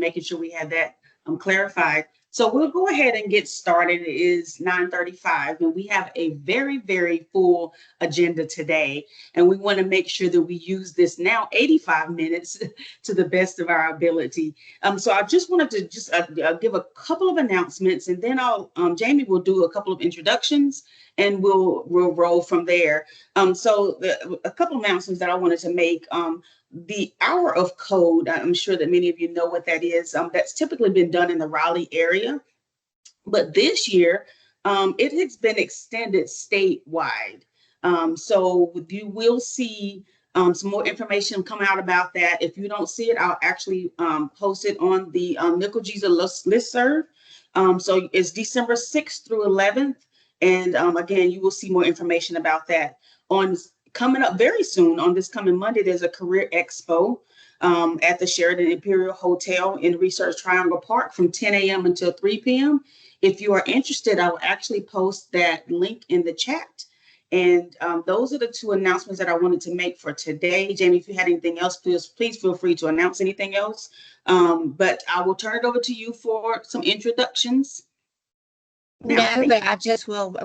making sure we have that clarified. So we'll go ahead and get started. It is 9:35, and we have a very, very full agenda today. And we want to make sure that we use this now 85 minutes to the best of our ability. So I just wanted to just give a couple of announcements, and then Jamie will do a couple of introductions, and we'll roll from there. A couple of announcements that I wanted to make. The hour of code, I'm sure that many of you know what that is. That's typically been done in the Raleigh area, but this year it has been extended statewide. So you will see some more information come out about that. If you don't see it, I'll actually post it on the Nickel Jesus listserv. So it's December 6th through 11th. And again, you will see more information about that. Coming up very soon on this coming Monday, there's a career expo at the Sheraton Imperial Hotel in Research Triangle Park from 10 a.m. until 3 p.m. If you are interested, I will actually post that link in the chat. And those are the two announcements that I wanted to make for today. Jamie, if you had anything else, please feel free to announce anything else. But I will turn it over to you for some introductions. No, but I just will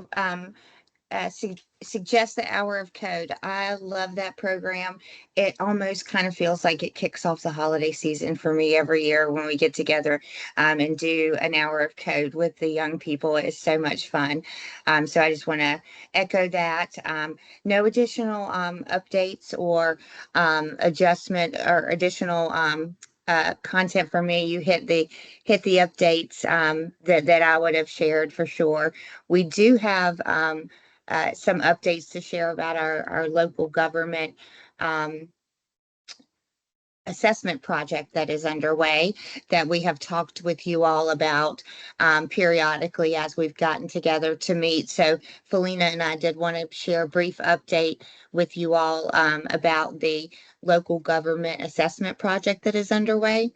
suggest the Hour of Code. I love that program. It almost kind of feels like it kicks off the holiday season for me every year when we get together and do an Hour of Code with the young people. It's so much fun. So I just want to echo that. No additional updates or adjustment or additional content for me. You hit the updates that I would have shared for sure. We do have some updates to share about our local government assessment project that is underway that we have talked with you all about periodically as we've gotten together to meet. So Felina and I did want to share a brief update with you all about the local government assessment project that is underway.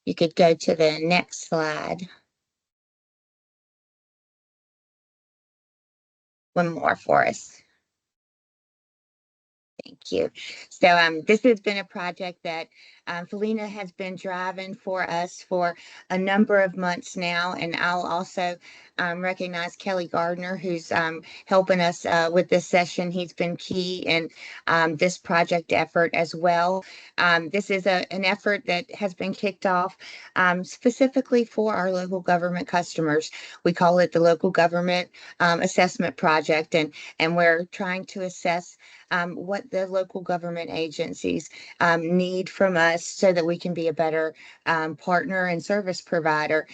You could go to the next slide. One more for us. Thank you. So this has been a project that Felina has been driving for us for a number of months now. And I'll also recognize Kelly Gardner, who's helping us with this session. He's been key in this project effort as well. This is an effort that has been kicked off specifically for our local government customers. We call it the Local Government Assessment Project, and we're trying to assess what the local government agencies need from us so that we can be a better partner and service provider.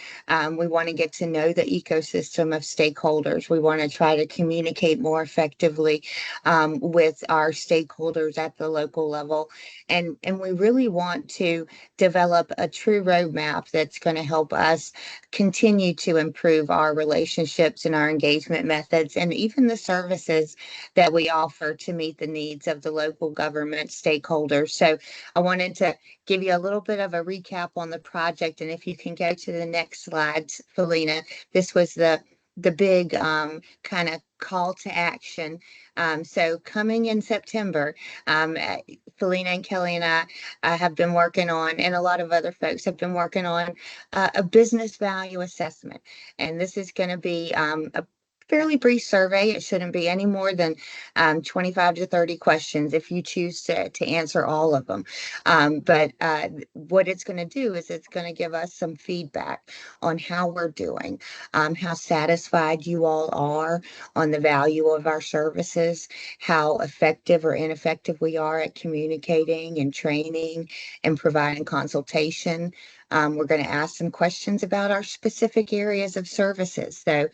We want to get to know the ecosystem of stakeholders. We want to try to communicate more effectively with our stakeholders at the local level. And we really want to develop a true roadmap that's going to help us continue to improve our relationships and our engagement methods and even the services that we offer to meet the needs of the local government stakeholders. So I wanted to give you a little bit of a recap on the project. And if you can go to the next slide, Felina, this was the big kind of call to action. So coming in September, Felina and Kelly and I have been working on, and a lot of other folks have been working on a business value assessment. And this is going to be a fairly brief survey. It shouldn't be any more than 25 to 30 questions if you choose to answer all of them. But what it's going to do is it's going to give us some feedback on how we're doing, how satisfied you all are on the value of our services, how effective or ineffective we are at communicating and training and providing consultation. We're going to ask some questions about our specific areas of services. So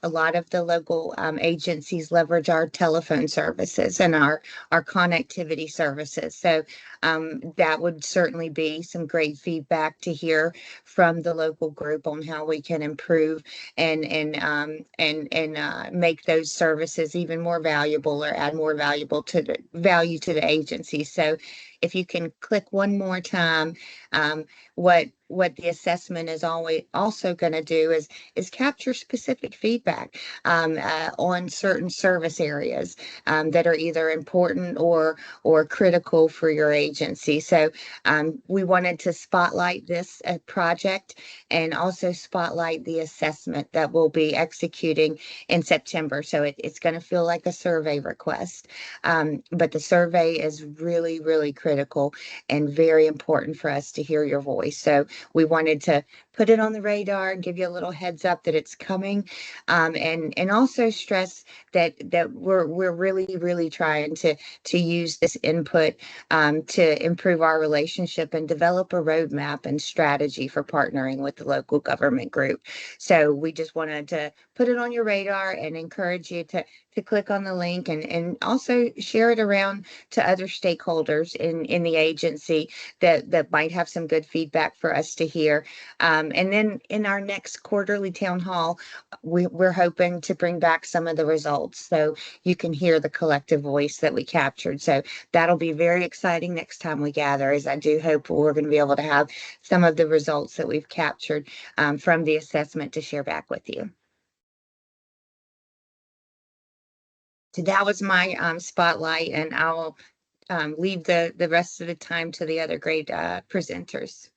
a lot of the local agencies leverage our telephone services and our connectivity services. So that would certainly be some great feedback to hear from the local group on how we can improve and make those services even more valuable or add more value to the agency. So if you can click one more time, what the assessment is always also going to do is capture specific feedback on certain service areas that are either important or critical for your agency. So we wanted to spotlight this project and also spotlight the assessment that we'll be executing in September. So it's going to feel like a survey request, but the survey is really, really critical and very important for us to hear your voice. So we wanted to put it on the radar and give you a little heads up that it's coming, and also stress that we're really, really trying to use this input to improve our relationship and develop a roadmap and strategy for partnering with the local government group. So we just wanted to put it on your radar and encourage you to click on the link and also share it around to other stakeholders in the agency that might have some good feedback for us to hear. And then in our next quarterly town hall, we're hoping to bring back some of the results so you can hear the collective voice that we captured. So that'll be very exciting next time we gather, as I do hope we're going to be able to have some of the results that we've captured from the assessment to share back with you. So that was my spotlight, and I'll leave the rest of the time to the other great presenters.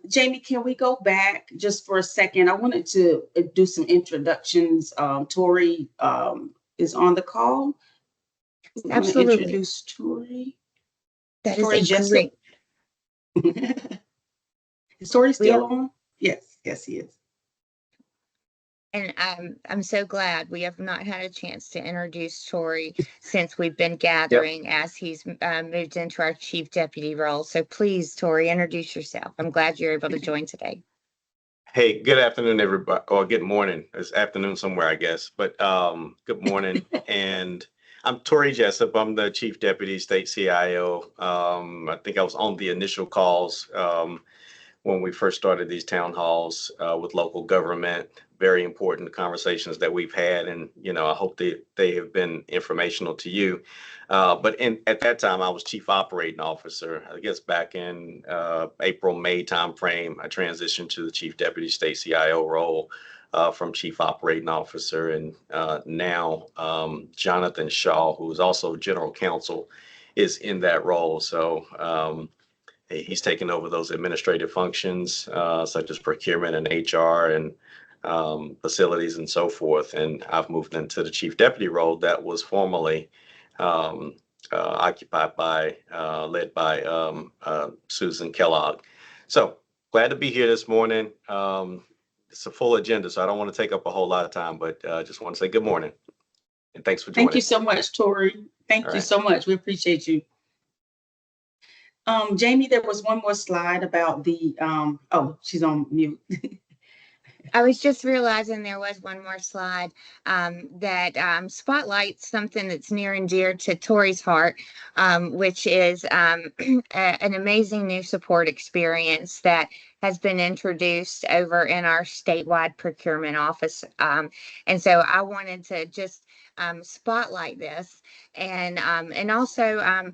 Jamie, can we go back just for a second? I wanted to do some introductions. Tori is on the call. We want to Absolutely. introduce Tori. That is Tori a Jessup. great. Is Tori We still are, on? Yes, yes, he is. and I'm so glad we have not had a chance to introduce Tori since we've been gathering as he's moved into our chief deputy role. So please, Tori, introduce yourself. I'm glad you're able to join today. Hey, good afternoon, everybody, or good morning. It's afternoon somewhere, I guess, but good morning. And I'm Tori Jessup. I'm the Chief Deputy State CIO. I think I was on the initial calls when we first started these town halls with local government. Very important conversations that we've had, and I hope they have been informational to you. But at that time, I was Chief Operating Officer. I guess back in April, May timeframe, I transitioned to the Chief Deputy State CIO role from Chief Operating Officer, and now Jonathan Shaw, who is also General Counsel, is in that role. So he's taken over those administrative functions such as procurement and HR and facilities and so forth. And I've moved into the chief deputy role that was formerly occupied by, led by Susan Kellogg. So glad to be here this morning. It's a full agenda, so I don't want to take up a whole lot of time, but just want to say good morning and thanks for joining. Thank you so much, Tori. Thank you so much. We appreciate you. Jamie, there was one more slide about the, oh, she's on mute. I was just realizing there was one more slide that spotlights something that's near and dear to Tori's heart, which is an amazing new support experience that has been introduced over in our statewide procurement office. And so I wanted to just spotlight this and also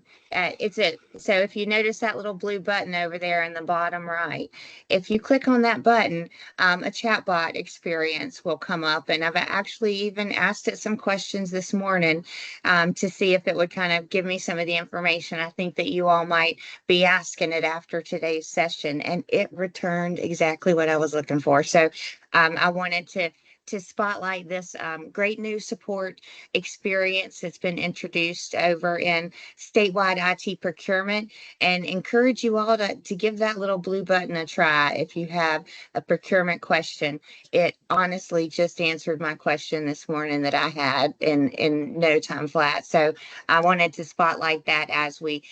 so if you notice that little blue button over there in the bottom right, if you click on that button, a chatbot experience will come up, and I've actually even asked it some questions this morning to see if it would kind of give me some of the information I think that you all might be asking it after today's session, and it returned exactly what I was looking for. So I wanted to spotlight this great new support experience that's been introduced over in statewide IT procurement, and encourage you all to give that little blue button a try if you have a procurement question. It honestly just answered my question this morning that I had in no time flat. So I wanted to spotlight that as we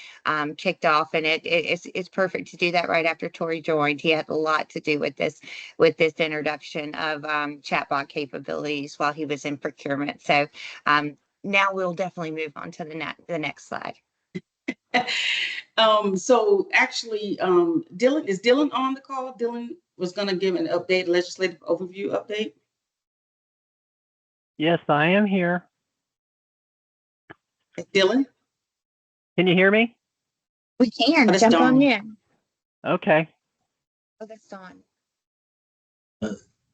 kicked off, and it's perfect to do that right after Tori joined. He had a lot to do with this introduction of chatbot capabilities while he was in procurement. So now we'll definitely move on to the next slide. So actually, is Dylan on the call? Dylan was going to give an update, legislative overview update. Yes, I am here. Dylan? Can you hear me? We can But it's jump on Dawn. in. Okay. Oh, that's Dawn.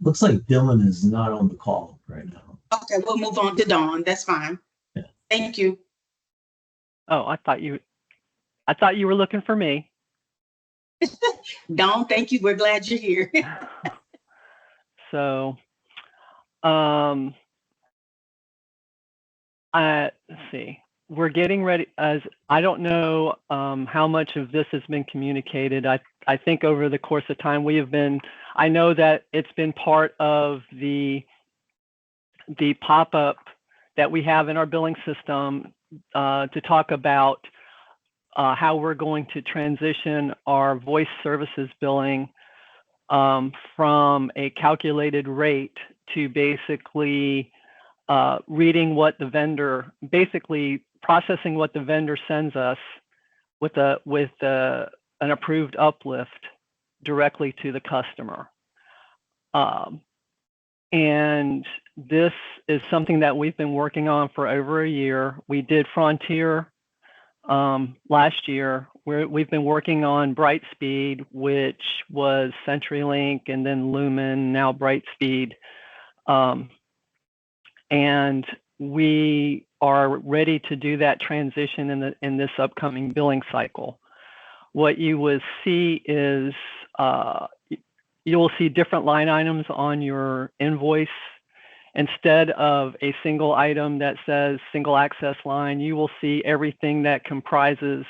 Looks like Dylan is not on the call right now. Okay, we'll move on to Dawn. That's fine. Yeah. Thank you. Oh, I thought you were looking for me. Dawn, thank you. We're glad you're here. So, let's see. We're getting ready. As I don't know how much of this has been communicated. I think over the course of time we have been. I know that it's been part of the pop-up that we have in our billing system to talk about how we're going to transition our voice services billing from a calculated rate to basically reading what the vendor, basically processing what the vendor sends us with an approved uplift directly to the customer. And this is something that we've been working on for over a year. We did Frontier last year. We've been working on Brightspeed, which was CenturyLink, and then Lumen, now Brightspeed. And we are ready to do that transition in this upcoming billing cycle. What you will see is you will see different line items on your invoice. Instead of a single item that says single access line, you will see everything that comprises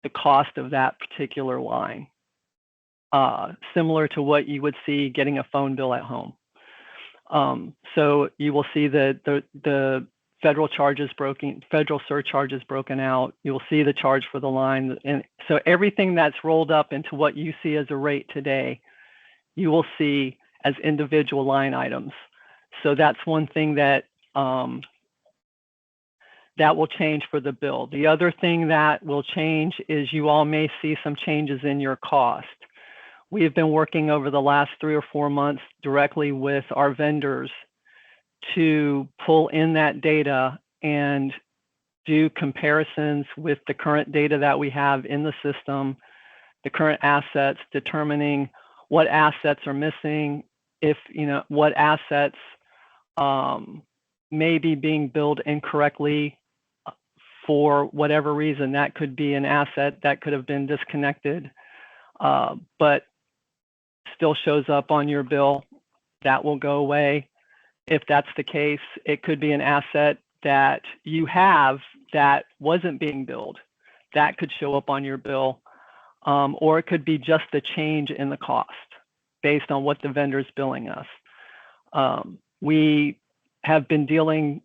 the cost of that particular line, similar to what you would see getting a phone bill at home. So you will see the federal surcharges broken out. You will see the charge for the line. And so everything that's rolled up into what you see as a rate today, you will see as individual line items. So that's one thing that that will change for the bill. The other thing that will change is you all may see some changes in your cost. We have been working over the last 3 or 4 months directly with our vendors to pull in that data and do comparisons with the current data that we have in the system, the current assets, determining what assets are missing, if what assets may be being billed incorrectly for whatever reason. That could be an asset that could have been disconnected, but still shows up on your bill. That will go away. If that's the case, it could be an asset that you have that wasn't being billed. That could show up on your bill, or it could be just a change in the cost based on what the vendor's billing us. We have been dealing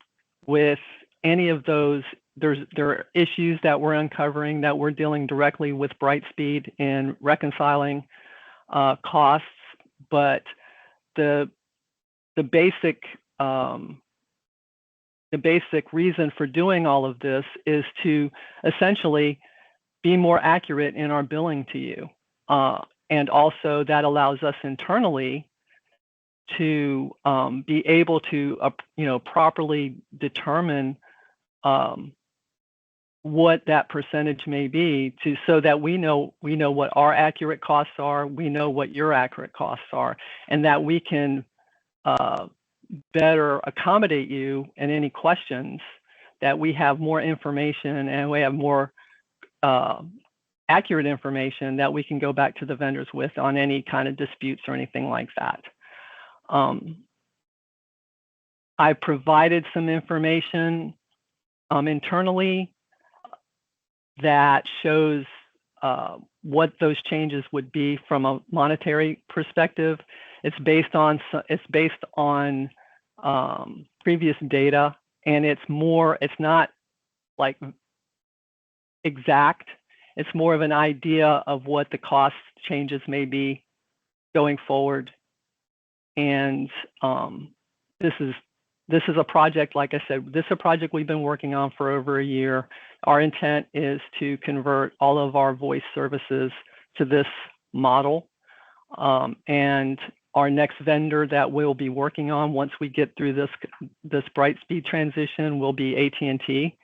with any of those. There are issues that we're uncovering that we're dealing directly with Brightspeed in reconciling costs, but the basic reason for doing all of this is to essentially be more accurate in our billing to you, and also that allows us internally to be able to properly determine what that percentage may be, so that we know what our accurate costs are, we know what your accurate costs are, and that we can better accommodate you in any questions, that we have more information and we have more accurate information that we can go back to the vendors with on any kind of disputes or anything like that. I provided some information internally that shows what those changes would be from a monetary perspective. It's based on previous data, and it's not like exact. It's more of an idea of what the cost changes may be going forward. And this is a project, like I said, this is a project we've been working on for over a year. Our intent is to convert all of our voice services to this model. And our next vendor that we'll be working on once we get through this Brightspeed transition will be AT&T.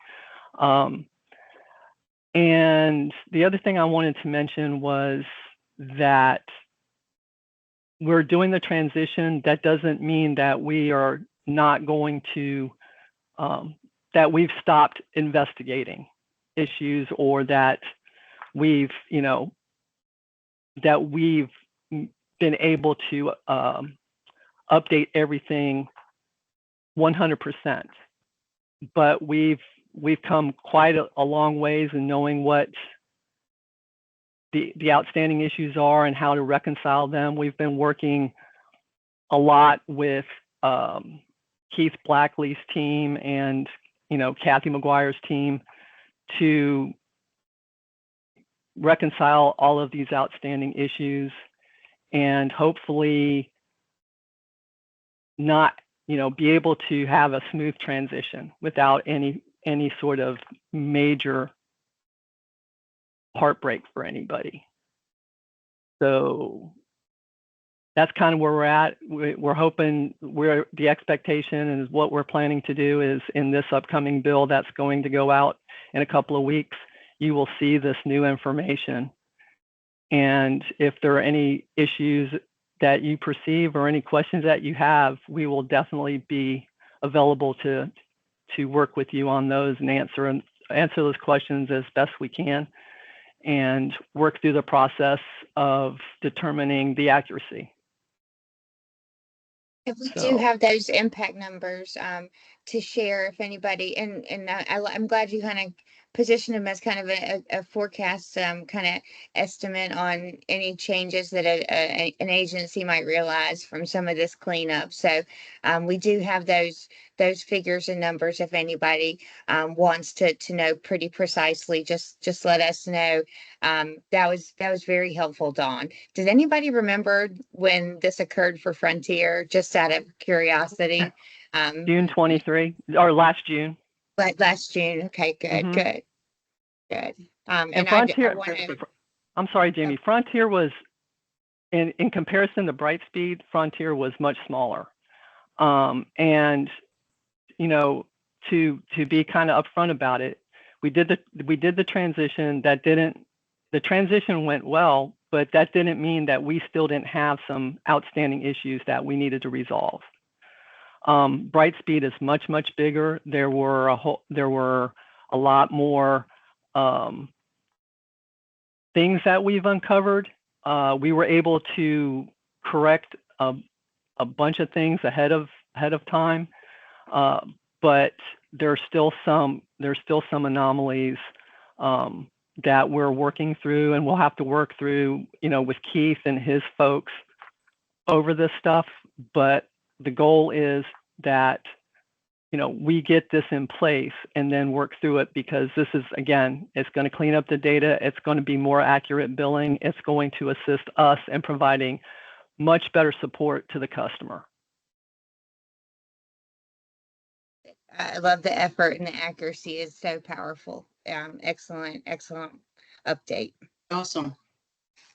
And the other thing I wanted to mention was that we're doing the transition. That doesn't mean that we are not going to, that we've stopped investigating issues, or that we've, that we've been able to update everything 100%. But we've come quite a long ways in knowing what the outstanding issues are and how to reconcile them. We've been working a lot with Keith Blackley's team and Kathy McGuire's team to reconcile all of these outstanding issues, and hopefully not be able to have a smooth transition without any sort of major heartbreak for anybody. So that's kind of where we're at. We're hoping, the expectation and what we're planning to do is, in this upcoming bill that's going to go out in a couple of weeks, you will see this new information. And if there are any issues that you perceive or any questions that you have, we will definitely be available to work with you on those and answer those questions as best we can, and work through the process of determining the accuracy. If we do have those impact numbers to share, if anybody, and I'm glad you kind of position them as kind of a forecast kind of estimate on any changes that an agency might realize from some of this cleanup. So we do have those figures and numbers. If anybody wants to know pretty precisely, just let us know. That was very helpful, Dawn. Does anybody remember when this occurred for Frontier? Just out of curiosity. June 23, or last June. Last June. Okay, good, good. And Frontier, I'm sorry, Jamie. Frontier was, in comparison to Brightspeed, Frontier was much smaller. And to be kind of upfront about it, we did the transition. The transition went well, but that didn't mean that we still didn't have some outstanding issues that we needed to resolve. Brightspeed is much bigger. There were a lot more things that we've uncovered. We were able to correct a bunch of things ahead of time, but there's still some anomalies that we're working through, and we'll have to work through, with Keith and his folks over this stuff. But the goal is that we get this in place and then work through it, because this is, again, it's going to clean up the data. It's going to be more accurate billing. It's going to assist us in providing much better support to the customer. I love the effort, and the accuracy is so powerful. Excellent update. Awesome.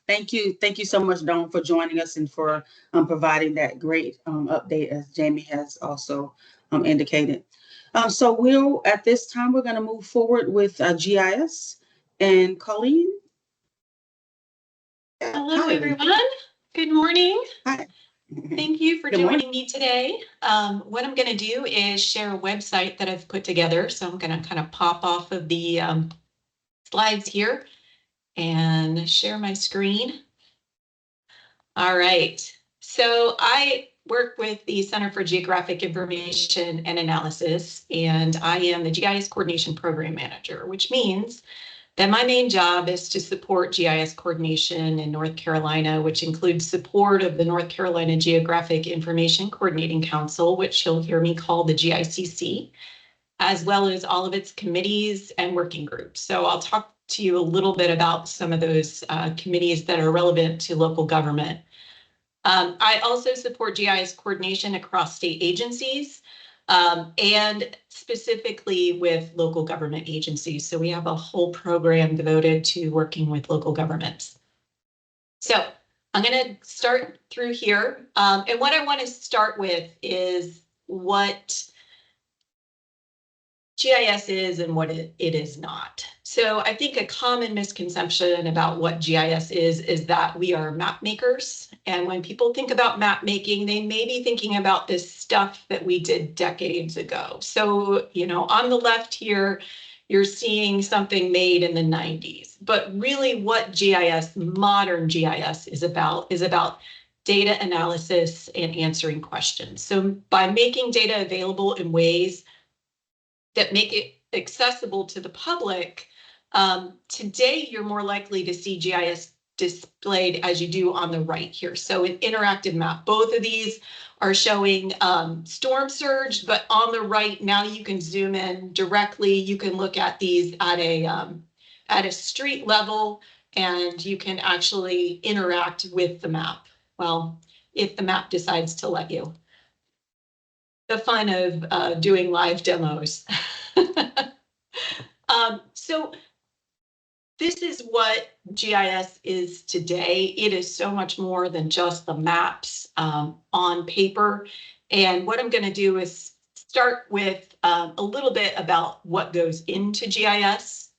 Thank you so much, Dawn, for joining us and for providing that great update, as Jamie has also indicated. So at this time, we're going to move forward with GIS. And Colleen? Hello, everyone. Good morning. Hi. Thank you for joining me today. What I'm going to do is share a website that I've put together. So I'm going to kind of pop off of the slides here and share my screen. All right. So I work with the Center for Geographic Information and Analysis, and I am the GIS Coordination Program Manager, which means that my main job is to support GIS coordination in North Carolina, which includes support of the North Carolina Geographic Information Coordinating Council, which you'll hear me call the GICC, as well as all of its committees and working groups. So I'll talk to you a little bit about some of those committees that are relevant to local government. I also support GIS coordination across state agencies, and specifically with local government agencies. So we have a whole program devoted to working with local governments. So I'm going to start through here. And what I want to start with is what GIS is and what it is not. So I think a common misconception about what GIS is that we are map makers. And when people think about map making, they may be thinking about this stuff that we did decades ago. So, you know, on the left here, you're seeing something made in the 90s. But really what GIS, modern GIS is about data analysis and answering questions. So by making data available in ways that make it accessible to the public, today you're more likely to see GIS displayed as you do on the right here. So an interactive map. Both of these are showing storm surge, but on the right now you can zoom in directly. You can look at these at a street level, and you can actually interact with the map. Well, if the map decides to let you. The fun of doing live demos. So this is what GIS is today. It is so much more than just the maps on paper. And what I'm going to do is start with a little bit about what goes into GIS.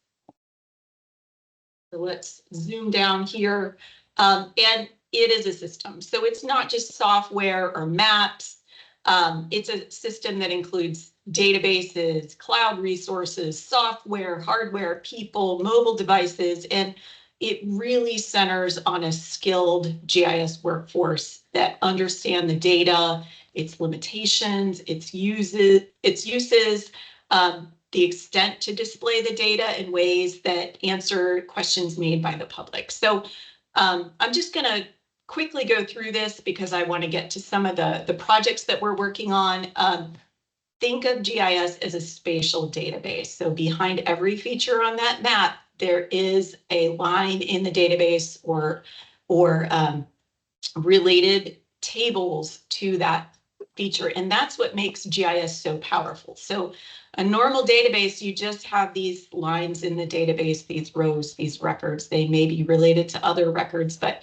So let's zoom down here. And it is a system. So it's not just software or maps. It's a system that includes databases, cloud resources, software, hardware, people, mobile devices, and it really centers on a skilled GIS workforce that understand the data, its limitations, its uses, the extent to display the data in ways that answer questions made by the public. So I'm just going to quickly go through this because I want to get to some of the projects that we're working on. Think of GIS as a spatial database. So behind every feature on that map, there is a line in the database or related tables to that feature. And that's what makes GIS so powerful. So a normal database, you just have these lines in the database, these rows, these records. They may be related to other records, but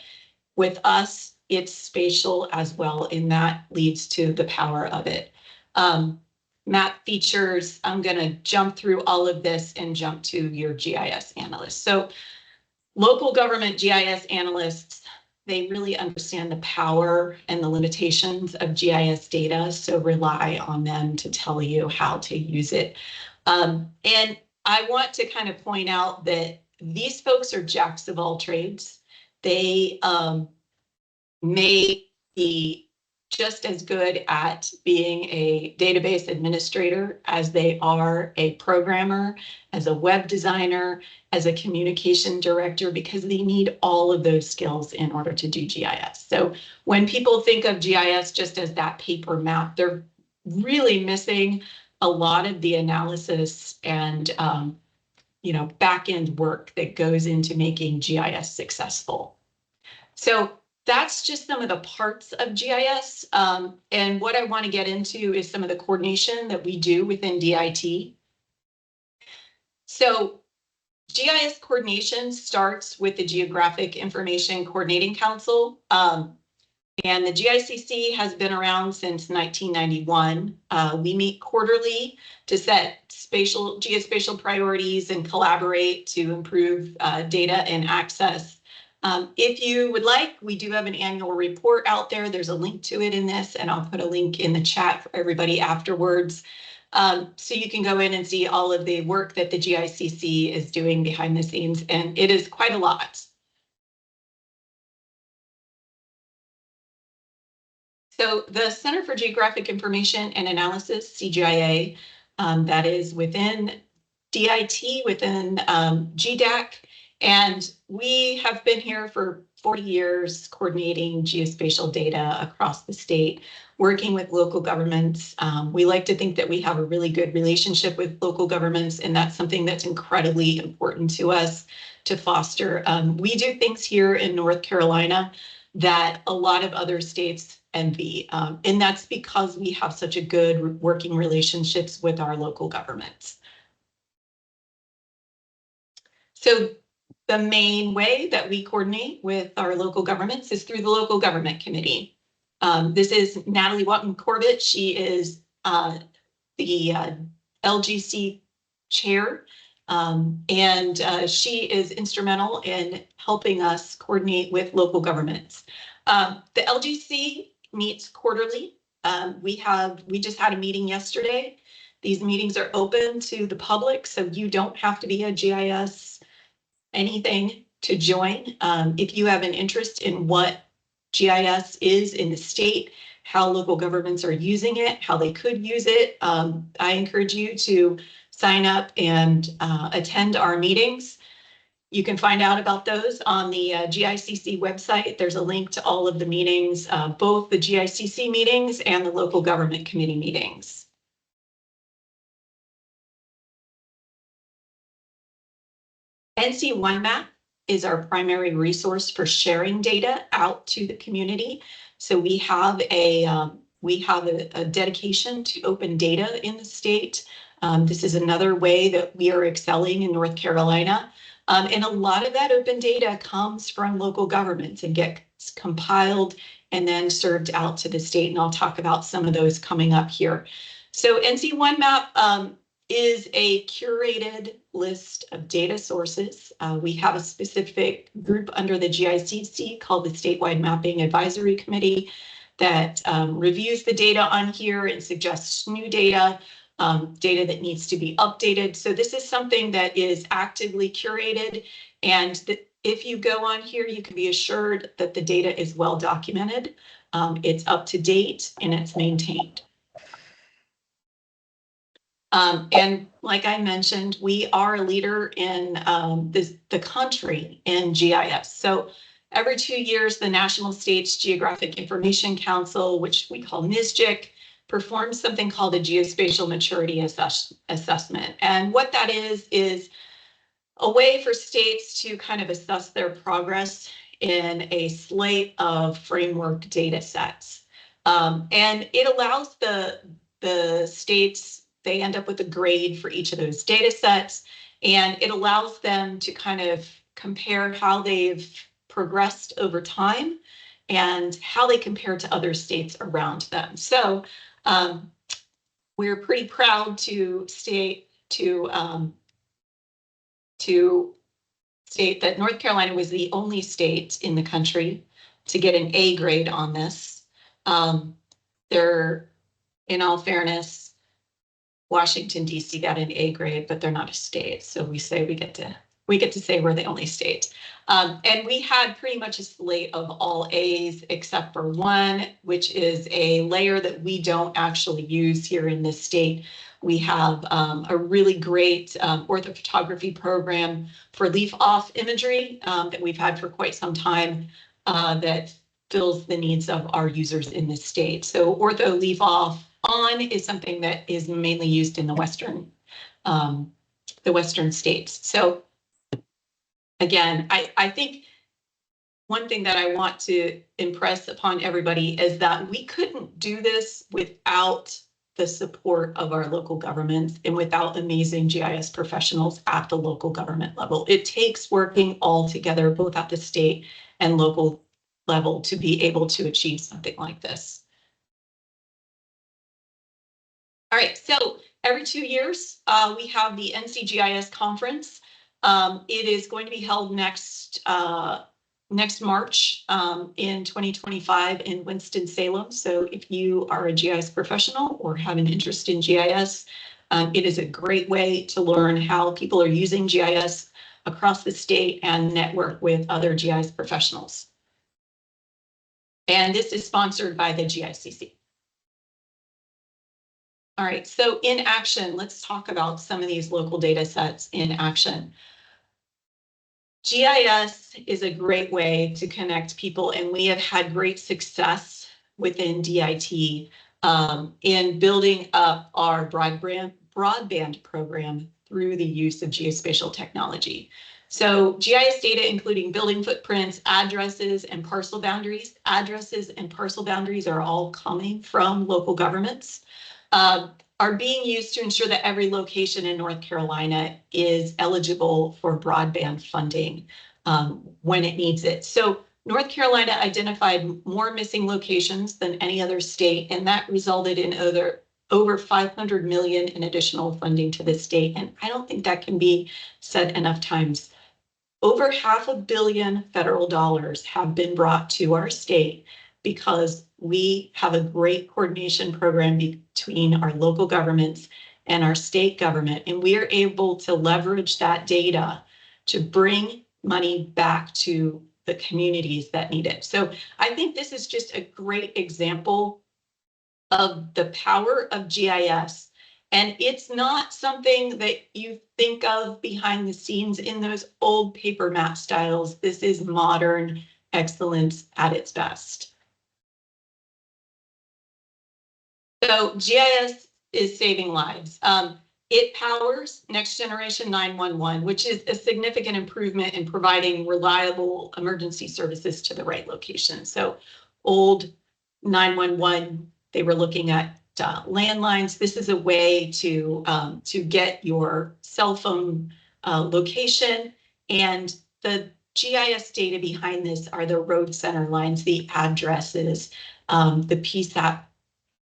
with us, it's spatial as well, and that leads to the power of it. Map features, I'm going to jump through all of this and jump to your GIS analyst. So local government GIS analysts, they really understand the power and the limitations of GIS data, so rely on them to tell you how to use it. And I want to kind of point out that these folks are jacks of all trades. They may be just as good at being a database administrator as they are a programmer, as a web designer, as a communication director, because they need all of those skills in order to do GIS. So when people think of GIS just as that paper map, they're really missing a lot of the analysis and back-end work that goes into making GIS successful. So that's just some of the parts of GIS. And what I want to get into is some of the coordination that we do within DIT. So GIS coordination starts with the Geographic Information Coordinating Council. And the GICC has been around since 1991. We meet quarterly to set geospatial priorities and collaborate to improve data and access. If you would like, we do have an annual report out there. There's a link to it in this, and I'll put a link in the chat for everybody afterwards. So you can go in and see all of the work that the GICC is doing behind the scenes, and it is quite a lot. So the Center for Geographic Information and Analysis, CGIA, that is within DIT, within GDAC, and we have been here for 40 years coordinating geospatial data across the state, working with local governments. We like to think that we have a really good relationship with local governments, and that's something that's incredibly important to us to foster. We do things here in North Carolina that a lot of other states envy, and that's because we have such a good working relationships with our local governments. So the main way that we coordinate with our local governments is through the Local Government Committee. This is Natalie Watton-Corbett. She is the LGC chair. She is instrumental in helping us coordinate with local governments. The LGC meets quarterly. We just had a meeting yesterday. These meetings are open to the public, so you don't have to be a GIS anything to join. If you have an interest in what GIS is in the state, how local governments are using it, how they could use it, I encourage you to sign up and attend our meetings. You can find out about those on the GICC website. There's a link to all of the meetings, both the GICC meetings and the local government committee meetings. NC1 Map is our primary resource for sharing data out to the community. So we have a dedication to open data in the state. This is another way that we are excelling in North Carolina. And a lot of that open data comes from local governments and gets compiled and then served out to the state. And I'll talk about some of those coming up here. So NC1 Map is a curated list of data sources. We have a specific group under the GICC called the Statewide Mapping Advisory Committee that reviews the data on here and suggests new data, data that needs to be updated. So this is something that is actively curated, and if you go on here, you can be assured that the data is well documented, it's up to date, and it's maintained. And like I mentioned, we are a leader in the country in GIS. So every 2 years, the National States Geographic Information Council, which we call NSGIC, performs something called a Geospatial Maturity Assessment. And what that is a way for states to kind of assess their progress in a slate of framework data sets. And it allows the states, they end up with a grade for each of those data sets, and it allows them to kind of compare how they've progressed over time and how they compare to other states around them. So we're pretty proud to state that North Carolina was the only state in the country to get an A grade on this. In all fairness, Washington, D.C. got an A grade, but they're not a state. So we get to say we're the only state. And we had pretty much a slate of all A's except for one, which is a layer that we don't actually use here in this state. We have a really great orthophotography program for leaf-off imagery that we've had for quite some time that fills the needs of our users in this state. So ortho leaf-off on is something that is mainly used in the Western states. So again, I think one thing that I want to impress upon everybody is that we couldn't do this without the support of our local governments and without amazing GIS professionals at the local government level. It takes working all together, both at the state and local level, to be able to achieve something like this. All right, so every 2 years, we have the NCGIS conference. It is going to be held next March in 2025 in Winston-Salem. So if you are a GIS professional or have an interest in GIS, it is a great way to learn how people are using GIS across the state and network with other GIS professionals. And this is sponsored by the GICC. All right, so in action, let's talk about some of these local data sets in action. GIS is a great way to connect people, and we have had great success within DIT in building up our broadband program through the use of geospatial technology. So GIS data, including building footprints, addresses, and parcel boundaries. Addresses and parcel boundaries are all coming from local governments. Are being used to ensure that every location in North Carolina is eligible for broadband funding when it needs it. So North Carolina identified more missing locations than any other state, and that resulted in over over 500 million in additional funding to the state. And I don't think that can be said enough times. Over $500 million federal dollars have been brought to our state because we have a great coordination program between our local governments and our state government. And we are able to leverage that data to bring money back to the communities that need it. So I think this is just a great example of the power of GIS. And it's not something that you think of behind the scenes in those old paper map styles. This is modern excellence at its best. So GIS is saving lives. It powers Next Generation 911, which is a significant improvement in providing reliable emergency services to the right location. So old 911, they were looking at landlines. This is a way to get your cell phone location, and the GIS data behind this are the road center lines, the addresses, the PSAP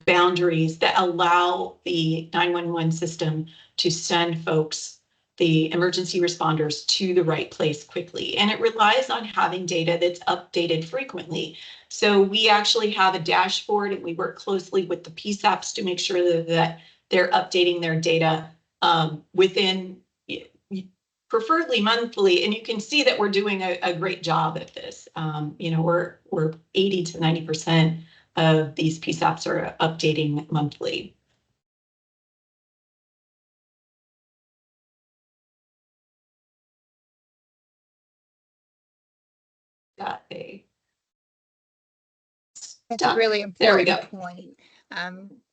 boundaries that allow the 911 system to send folks, the emergency responders, to the right place quickly. And it relies on having data that's updated frequently. So we actually have a dashboard, and we work closely with the PSAPs to make sure that they're updating their data within, preferably monthly. And you can see that we're doing a great job at this. We're 80 to 90% of these PSAPs are updating monthly. Got a That's a really There we important go. point.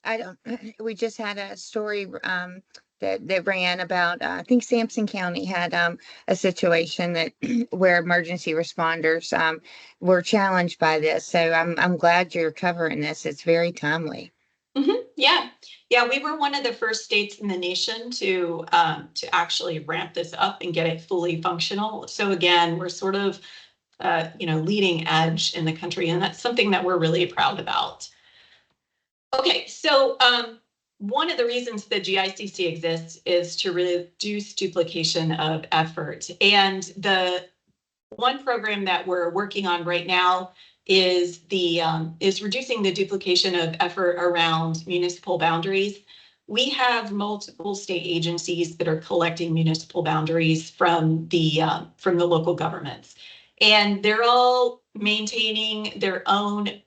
I don't. We just had a story that ran about. I think Sampson County had a situation that where emergency responders were challenged by this. So I'm glad you're covering this. It's very timely. Yeah, we were one of the first states in the nation to actually ramp this up and get it fully functional. So again, we're sort of leading edge in the country, and that's something that we're really proud about. Okay, so one of the reasons that GICC exists is to reduce duplication of effort. And the one program that we're working on right now is reducing the duplication of effort around municipal boundaries. We have multiple state agencies that are collecting municipal boundaries from the local governments, and they're all maintaining their own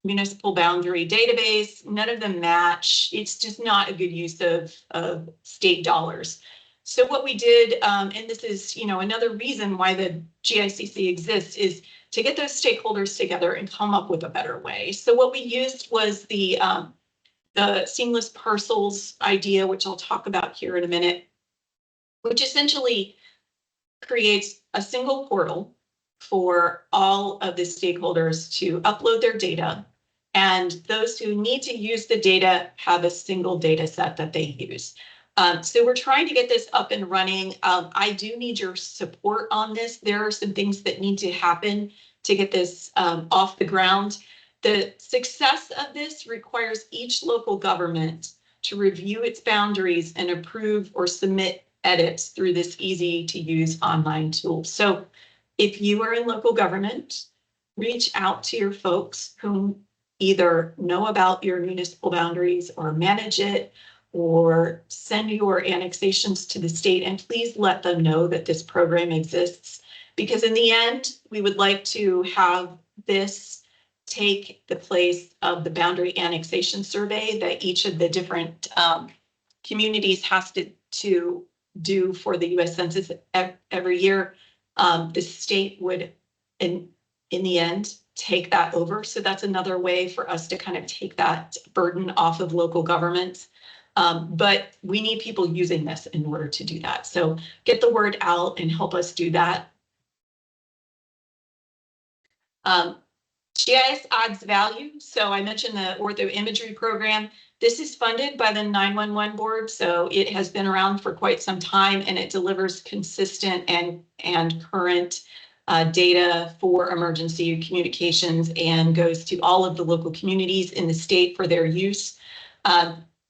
municipal boundary database. None of them match. It's just not a good use of state dollars. So what we did, and this is another reason why the GICC exists, is to get those stakeholders together and come up with a better way. So what we used was the seamless parcels idea, which I'll talk about here in a minute, which essentially creates a single portal for all of the stakeholders to upload their data, and those who need to use the data have a single data set that they use. So we're trying to get this up and running. I do need your support on this. There are some things that need to happen to get this off the ground. The success of this requires each local government to review its boundaries and approve or submit edits through this easy to use online tool. So if you are in local government, reach out to your folks who either know about your municipal boundaries or manage it, or send your annexations to the state, and please let them know that this program exists. Because in the end, we would like to have this take the place of the boundary annexation survey that each of the different communities has to do for the U.S. Census every year. The state would, in the end, take that over. So that's another way for us to kind of take that burden off of local governments. But we need people using this in order to do that. So get the word out and help us do that. GIS adds value. So I mentioned the ortho imagery program. This is funded by the 911 board. So it has been around for quite some time, and it delivers consistent and current data for emergency communications and goes to all of the local communities in the state for their use.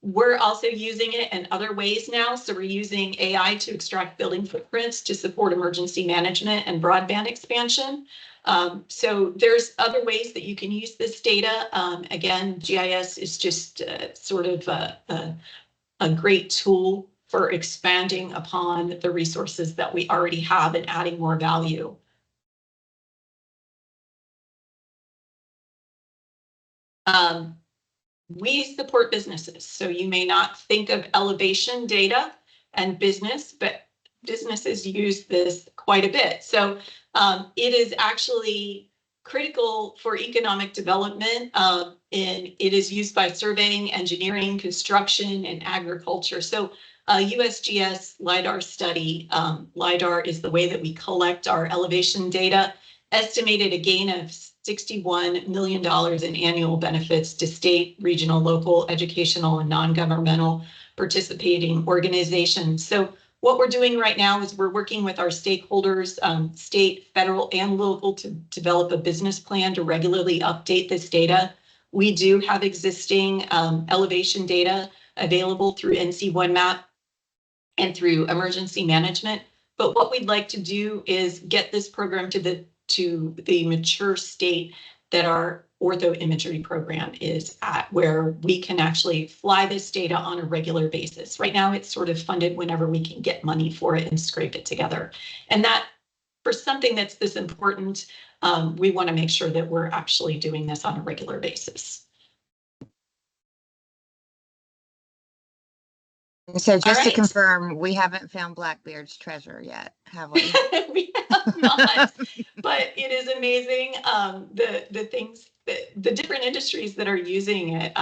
We're also using it in other ways now. So we're using AI to extract building footprints to support emergency management and broadband expansion. So there's other ways that you can use this data. Again, GIS is just sort of a great tool for expanding upon the resources that we already have and adding more value. We support businesses, so you may not think of elevation data and business, but businesses use this quite a bit. So it is actually critical for economic development, and it is used by surveying, engineering, construction, and agriculture. So USGS LIDAR study, LIDAR is the way that we collect our elevation data, estimated a gain of $61 million in annual benefits to state, regional, local, educational, and non-governmental participating organizations. So what we're doing right now is we're working with our stakeholders, state, federal, and local, to develop a business plan to regularly update this data. We do have existing elevation data available through NC1MAP and through emergency management. But what we'd like to do is get this program to the mature state that our orthoimagery program is at, where we can actually fly this data on a regular basis. Right now, it's sort of funded whenever we can get money for it and scrape it together. And that, for something that's this important, we want to make sure that we're actually doing this on a regular basis. So just to right. confirm, we haven't found Blackbeard's treasure yet, have we? We have not, but it is amazing, the things, the different industries that are using it.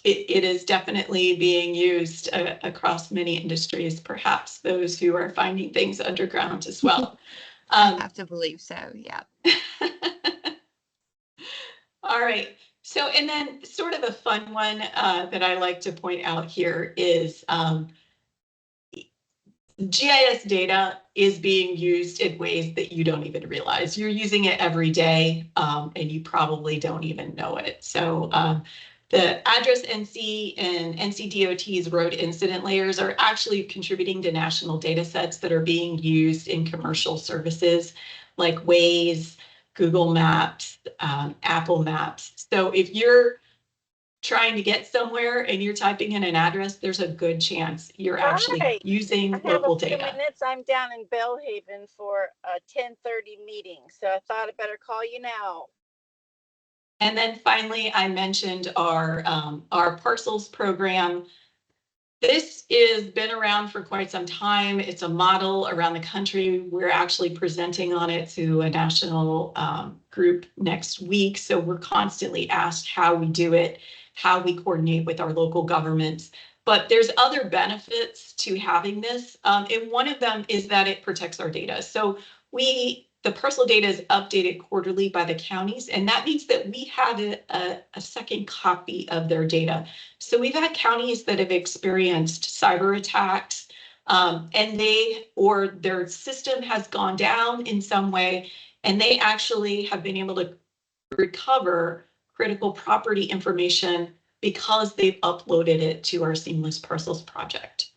It is definitely being used across many industries, perhaps those who are finding things underground as well. I have to believe so, yeah. All right. So, and then sort of a fun one that I like to point out here is GIS data is being used in ways that you don't even realize. You're using it every day, and you probably don't even know it. So the address NC and NCDOT's road incident layers are actually contributing to national data sets that are being used in commercial services like Waze, Google Maps, Apple Maps. So if you're trying to get somewhere and you're typing in an address, there's a good chance you're actually using local data. I have a few minutes. I'm down in Bellhaven for a 10:30 meeting, so I thought I'd better call you now. And then finally, I mentioned our parcels program. This has been around for quite some time. It's a model around the country. We're actually presenting on it to a national group next week. So we're constantly asked how we do it, how we coordinate with our local governments. But there's other benefits to having this. And one of them is that it protects our data. So the parcel data is updated quarterly by the counties, and that means that we have a second copy of their data. So we've had counties that have experienced cyber attacks, and their system has gone down in some way, and they actually have been able to recover critical property information because they've uploaded it to our Seamless Parcels project.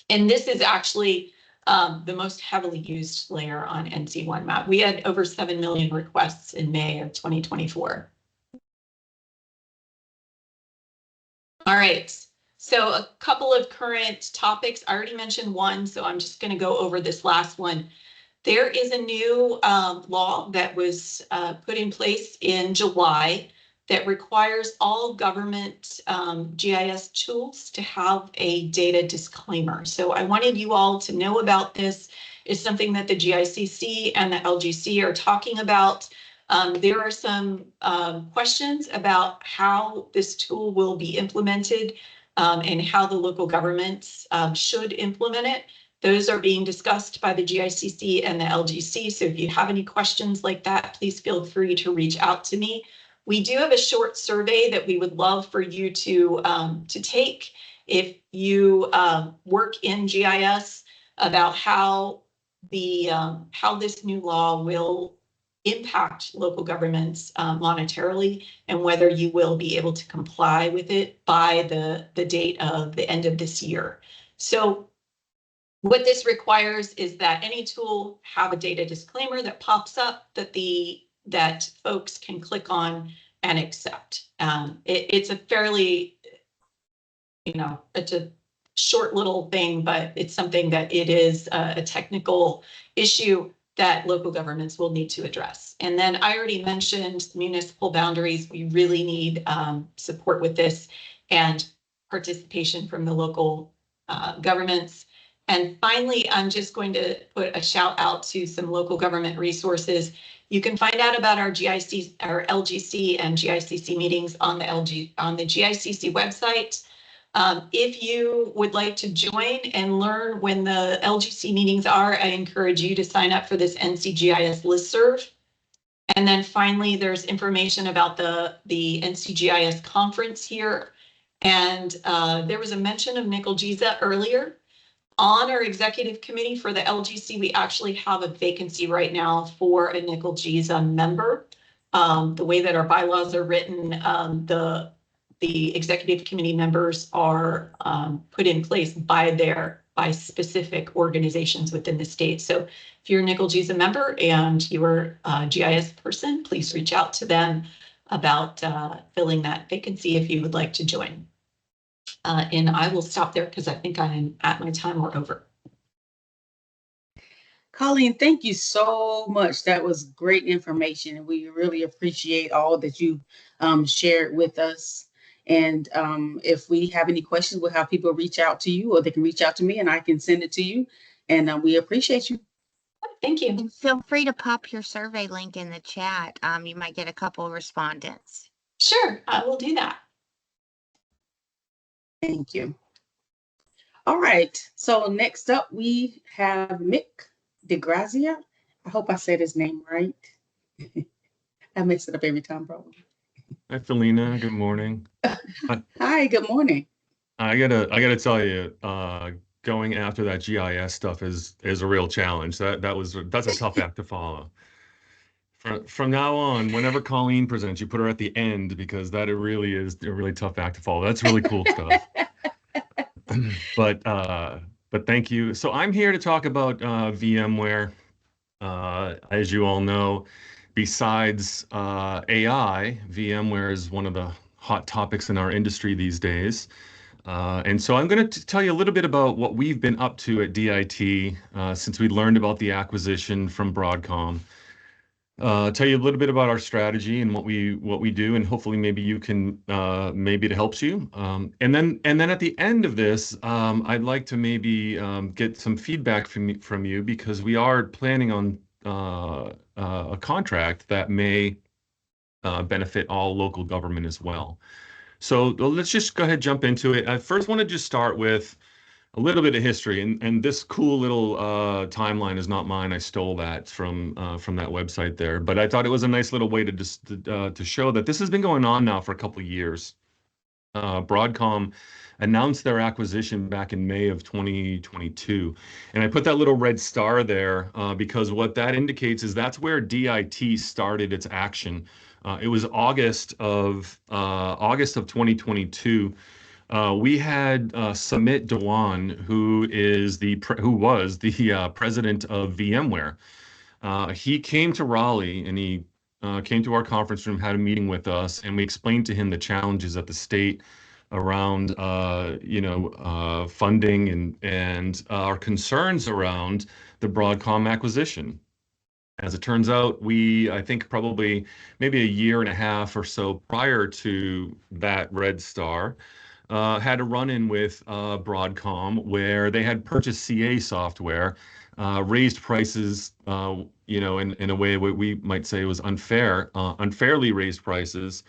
And this is actually the most heavily used layer on NC1MAP. We had over 7 million requests in May of 2024. All right, so a couple of current topics. I already mentioned one, so I'm just going to go over this last one. There is a new law that was put in place in July that requires all government GIS tools to have a data disclaimer. So I wanted you all to know about this. It's something that the GICC and the LGC are talking about. There are some questions about how this tool will be implemented and how the local governments should implement it. Those are being discussed by the GICC and the LGC. So if you have any questions like that, please feel free to reach out to me. We do have a short survey that we would love for you to take if you work in GIS about how this new law will impact local governments monetarily, and whether you will be able to comply with it by the date of the end of this year. So what this requires is that any tool have a data disclaimer that pops up that folks can click on and accept. It's a fairly, it's a short little thing, but it's something that it is a technical issue that local governments will need to address. And then I already mentioned municipal boundaries. We really need support with this and participation from the local governments. And finally, I'm just going to put a shout out to some local government resources. You can find out about our GIC, our LGC and GICC meetings on the GICC website. If you would like to join and learn when the LGC meetings are, I encourage you to sign up for this NCGIS listserv. And then finally, there's information about the NCGIS conference here. And there was a mention of Nickel-Giza earlier. On our executive committee for the LGC, we actually have a vacancy right now for a Nickel-Giza member. The way that our bylaws are written, the executive committee members are put in place by specific organizations within the state. So if you're a Nickel-Giza member and you're a GIS person, please reach out to them about filling that vacancy if you would like to join. And I will stop there because I think I'm at my time or over. Colleen, thank you so much. That was great information. And we really appreciate all that you shared with us. And if we have any questions, we'll have people reach out to you, or they can reach out to me and I can send it to you. And we appreciate you. Thank you. And feel free to pop your survey link in the chat. You might get a couple of respondents. Sure, I will do that. Thank you. All right. So next up, we have Mick DeGrazia. I hope I said his name right. I mix it up every time, probably. Hi, Felina. Good morning. Hi, good morning. I gotta tell you, going after that GIS stuff is a real challenge. That's a tough act to follow. From now on, whenever Colleen presents, you put her at the end because that it really is a really tough act to follow. That's really cool stuff. But thank you. So I'm here to talk about VMware. As you all know, besides AI, VMware is one of the hot topics in our industry these days. And so I'm going to tell you a little bit about what we've been up to at DIT since we learned about the acquisition from Broadcom. Tell you a little bit about our strategy and what we do, and hopefully maybe you can maybe it helps you. And then at the end of this, I'd like to maybe get some feedback from you because we are planning on a contract that may benefit all local government as well. So let's just go ahead and jump into it. I first want to just start with a little bit of history, and this cool little timeline is not mine. I stole that from that website there, but I thought it was a nice little way to just to show that this has been going on now for a couple of years. Broadcom announced their acquisition back in May of 2022, and I put that little red star there because what that indicates is that's where DIT started its action. It was August of 2022. We had Sumit Dewan, who was the president of VMware. He came to Raleigh and he came to our conference room, had a meeting with us, and we explained to him the challenges at the state around funding and our concerns around the Broadcom acquisition. As it turns out, I think probably maybe a year and a half or so prior to that red star, had a run-in with Broadcom where they had purchased CA software, raised prices, in a way what we might say was unfairly raised prices,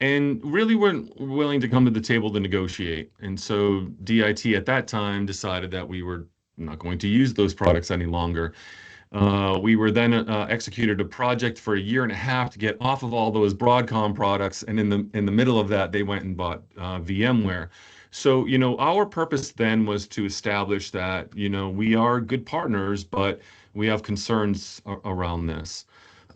and really weren't willing to come to the table to negotiate. And so DIT at that time decided that we were not going to use those products any longer. We were then executed a project for a year and a half to get off of all those Broadcom products, and in the middle of that, they went and bought VMware. So our purpose then was to establish that we are good partners, but we have concerns around this.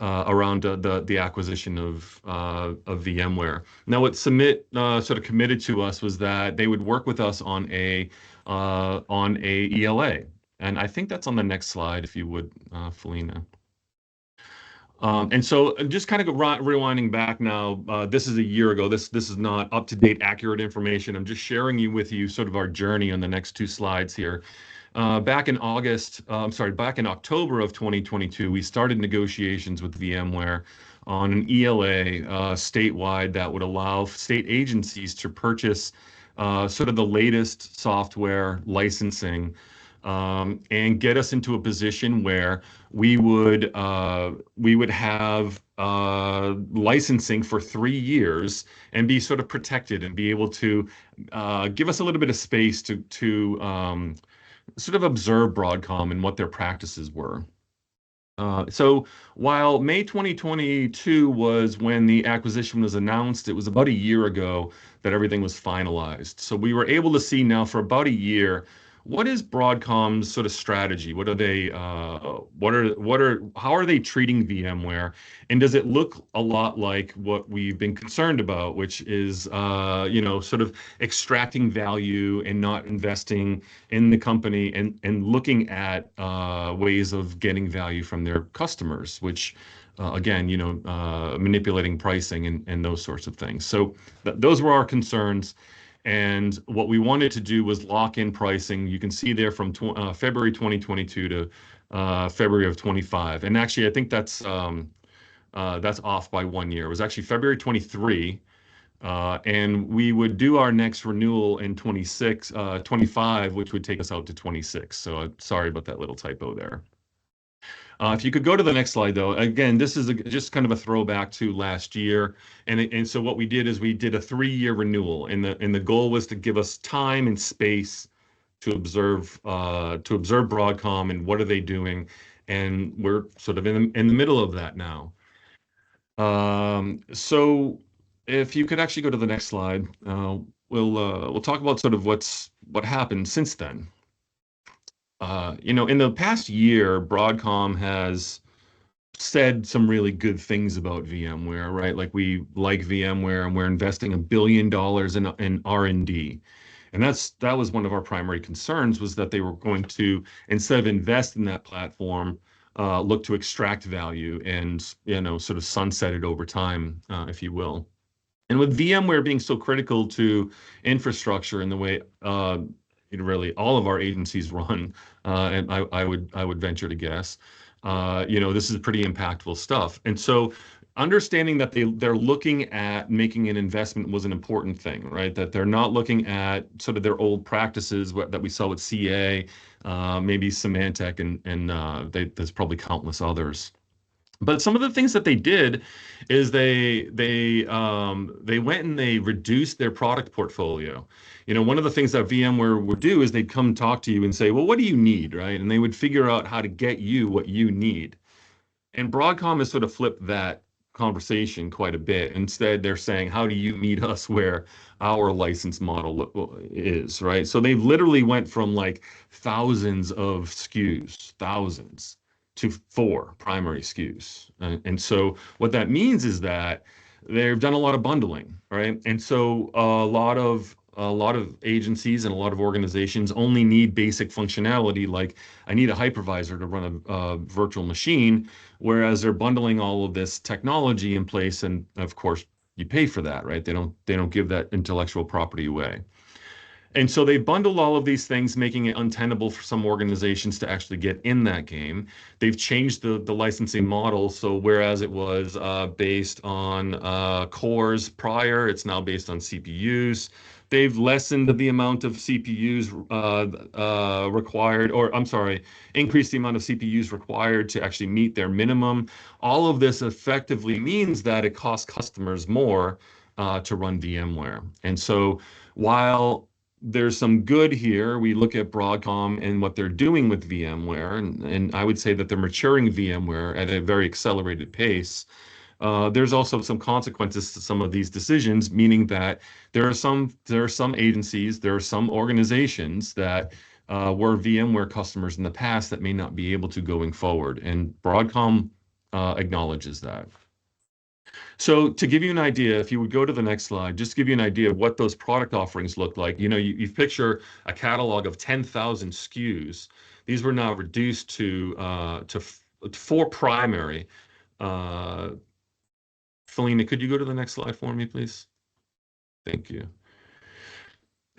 around the acquisition of VMware. Now, what Submit sort of committed to us was that they would work with us on a ELA, and I think that's on the next slide, if you would, Felina. And so just kind of rewinding back now, this is a year ago. This is not up-to-date, accurate information. I'm just sharing with you sort of our journey on the next two slides here. Back in October of 2022, we started negotiations with VMware on an ELA statewide that would allow state agencies to purchase sort of the latest software licensing and get us into a position where we would have licensing for 3 years and be sort of protected and be able to give us a little bit of space to sort of observe Broadcom and what their practices were. So while May 2022 was when the acquisition was announced, it was about a year ago that everything was finalized. So we were able to see now for about a year, what is Broadcom's sort of strategy? What are they, how are they treating VMware? And does it look a lot like what we've been concerned about, which is, sort of extracting value and not investing in the company and looking at ways of getting value from their customers, which again, manipulating pricing and those sorts of things. So those were our concerns. And what we wanted to do was lock in pricing. You can see there from February 2022 to February of 25. And actually, I think that's off by 1 year. It was actually February 23. And we would do our next renewal in 25, which would take us out to 26. So sorry about that little typo there. If you could go to the next slide, though, again, this is just kind of a throwback to last year. And so what we did is we did a 3-year renewal, and the goal was to give us time and space to observe Broadcom and what are they doing. And we're sort of in the middle of that now. So if you could actually go to the next slide, we'll talk about sort of what happened since then. In the past year, Broadcom has said some really good things about VMware, right? Like we like VMware and we're investing $1 billion in R&D. And that was one of our primary concerns, was that they were going to, instead of invest in that platform, look to extract value and, sort of sunset it over time, if you will. And with VMware being so critical to infrastructure in the way really all of our agencies run, and I would venture to guess, this is pretty impactful stuff. And so understanding that they're looking at making an investment was an important thing, right? That they're not looking at sort of their old practices that we saw with CA, maybe Symantec, and there's probably countless others. But some of the things that they did is they went and they reduced their product portfolio. One of the things that VMware would do is they'd come talk to you and say, well, what do you need, right? And they would figure out how to get you what you need. And Broadcom has sort of flipped that conversation quite a bit. Instead, they're saying, how do you meet us where our license model is, right? So they've literally went from like thousands of SKUs, to 4 primary SKUs. And so what that means is that they've done a lot of bundling, right? And so a lot of agencies and a lot of organizations only need basic functionality, like I need a hypervisor to run a virtual machine, whereas they're bundling all of this technology in place, and of course you pay for that, right? They don't give that intellectual property away. And so they bundled all of these things, making it untenable for some organizations to actually get in that game. They've changed the licensing model. So whereas it was based on cores prior, it's now based on CPUs. They've lessened the amount of CPUs required, or I'm sorry, increased the amount of CPUs required to actually meet their minimum. All of this effectively means that it costs customers more to run VMware. And so while there's some good here, we look at Broadcom and what they're doing with VMware, and I would say that they're maturing VMware at a very accelerated pace. There's also some consequences to some of these decisions, meaning that there are some agencies, there are some organizations that were VMware customers in the past that may not be able to going forward. And Broadcom acknowledges that. So to give you an idea, if you would go to the next slide, just to give you an idea of what those product offerings look like. You picture a catalog of 10,000 SKUs. These were now reduced to 4 primary. Felina, could you go to the next slide for me, please? Thank you.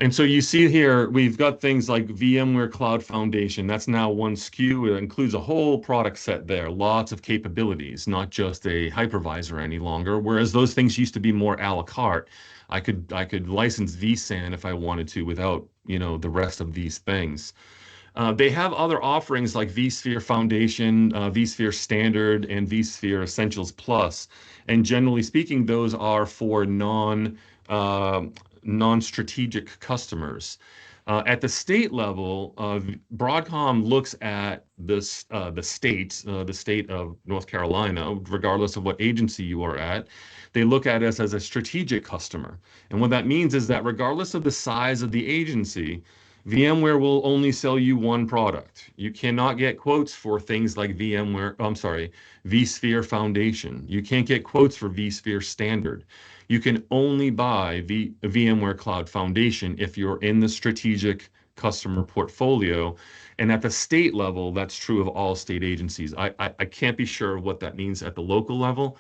And so you see here, we've got things like VMware Cloud Foundation. That's now one SKU. It includes a whole product set there, lots of capabilities, not just a hypervisor any longer. Whereas those things used to be more a la carte. I could license vSAN if I wanted to without, the rest of these things. They have other offerings like vSphere Foundation, vSphere Standard, and vSphere Essentials Plus. And generally speaking, those are for non-strategic customers. At the state level, Broadcom looks at the state of North Carolina, regardless of what agency you are at. They look at us as a strategic customer. And what that means is that regardless of the size of the agency, VMware will only sell you one product. You cannot get quotes for things like vSphere Foundation. You can't get quotes for vSphere Standard. You can only buy VMware Cloud Foundation if you're in the strategic customer portfolio. And at the state level, that's true of all state agencies. I can't be sure what that means at the local level,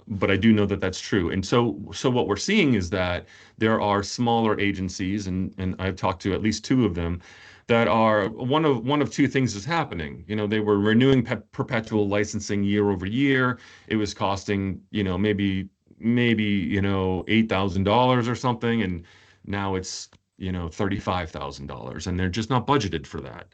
but I do know that that's true. And so what we're seeing is that there are smaller agencies, and I've talked to at least 2 of them, that are one of 2 things is happening. They were renewing perpetual licensing year over year. It was costing, maybe $8,000 or something, and now it's $35,000, and they're just not budgeted for that.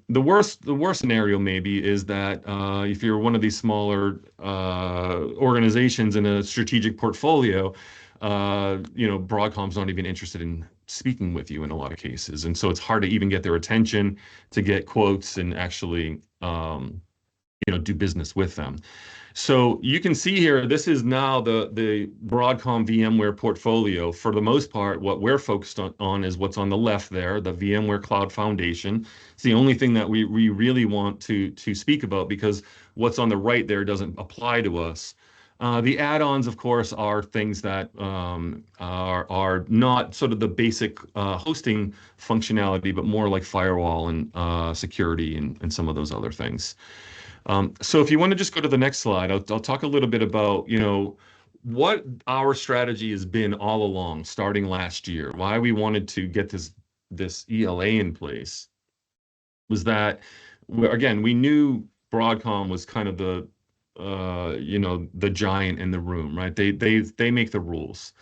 The worst scenario maybe is that if you're one of these smaller organizations in a strategic portfolio, Broadcom's not even interested in speaking with you in a lot of cases, and so it's hard to even get their attention to get quotes and actually do business with them. So you can see here, this is now the Broadcom VMware portfolio. For the most part, what we're focused on is what's on the left there, the VMware Cloud Foundation. It's the only thing that we really want to speak about, because what's on the right there doesn't apply to us. The add-ons, of course, are things that are not sort of the basic hosting functionality, but more like firewall and security and some of those other things. So if you want to just go to the next slide, I'll talk a little bit about, what our strategy has been all along, starting last year. Why we wanted to get this ELA in place was that, again, we knew Broadcom was kind of the giant in the room, right? They make the rules.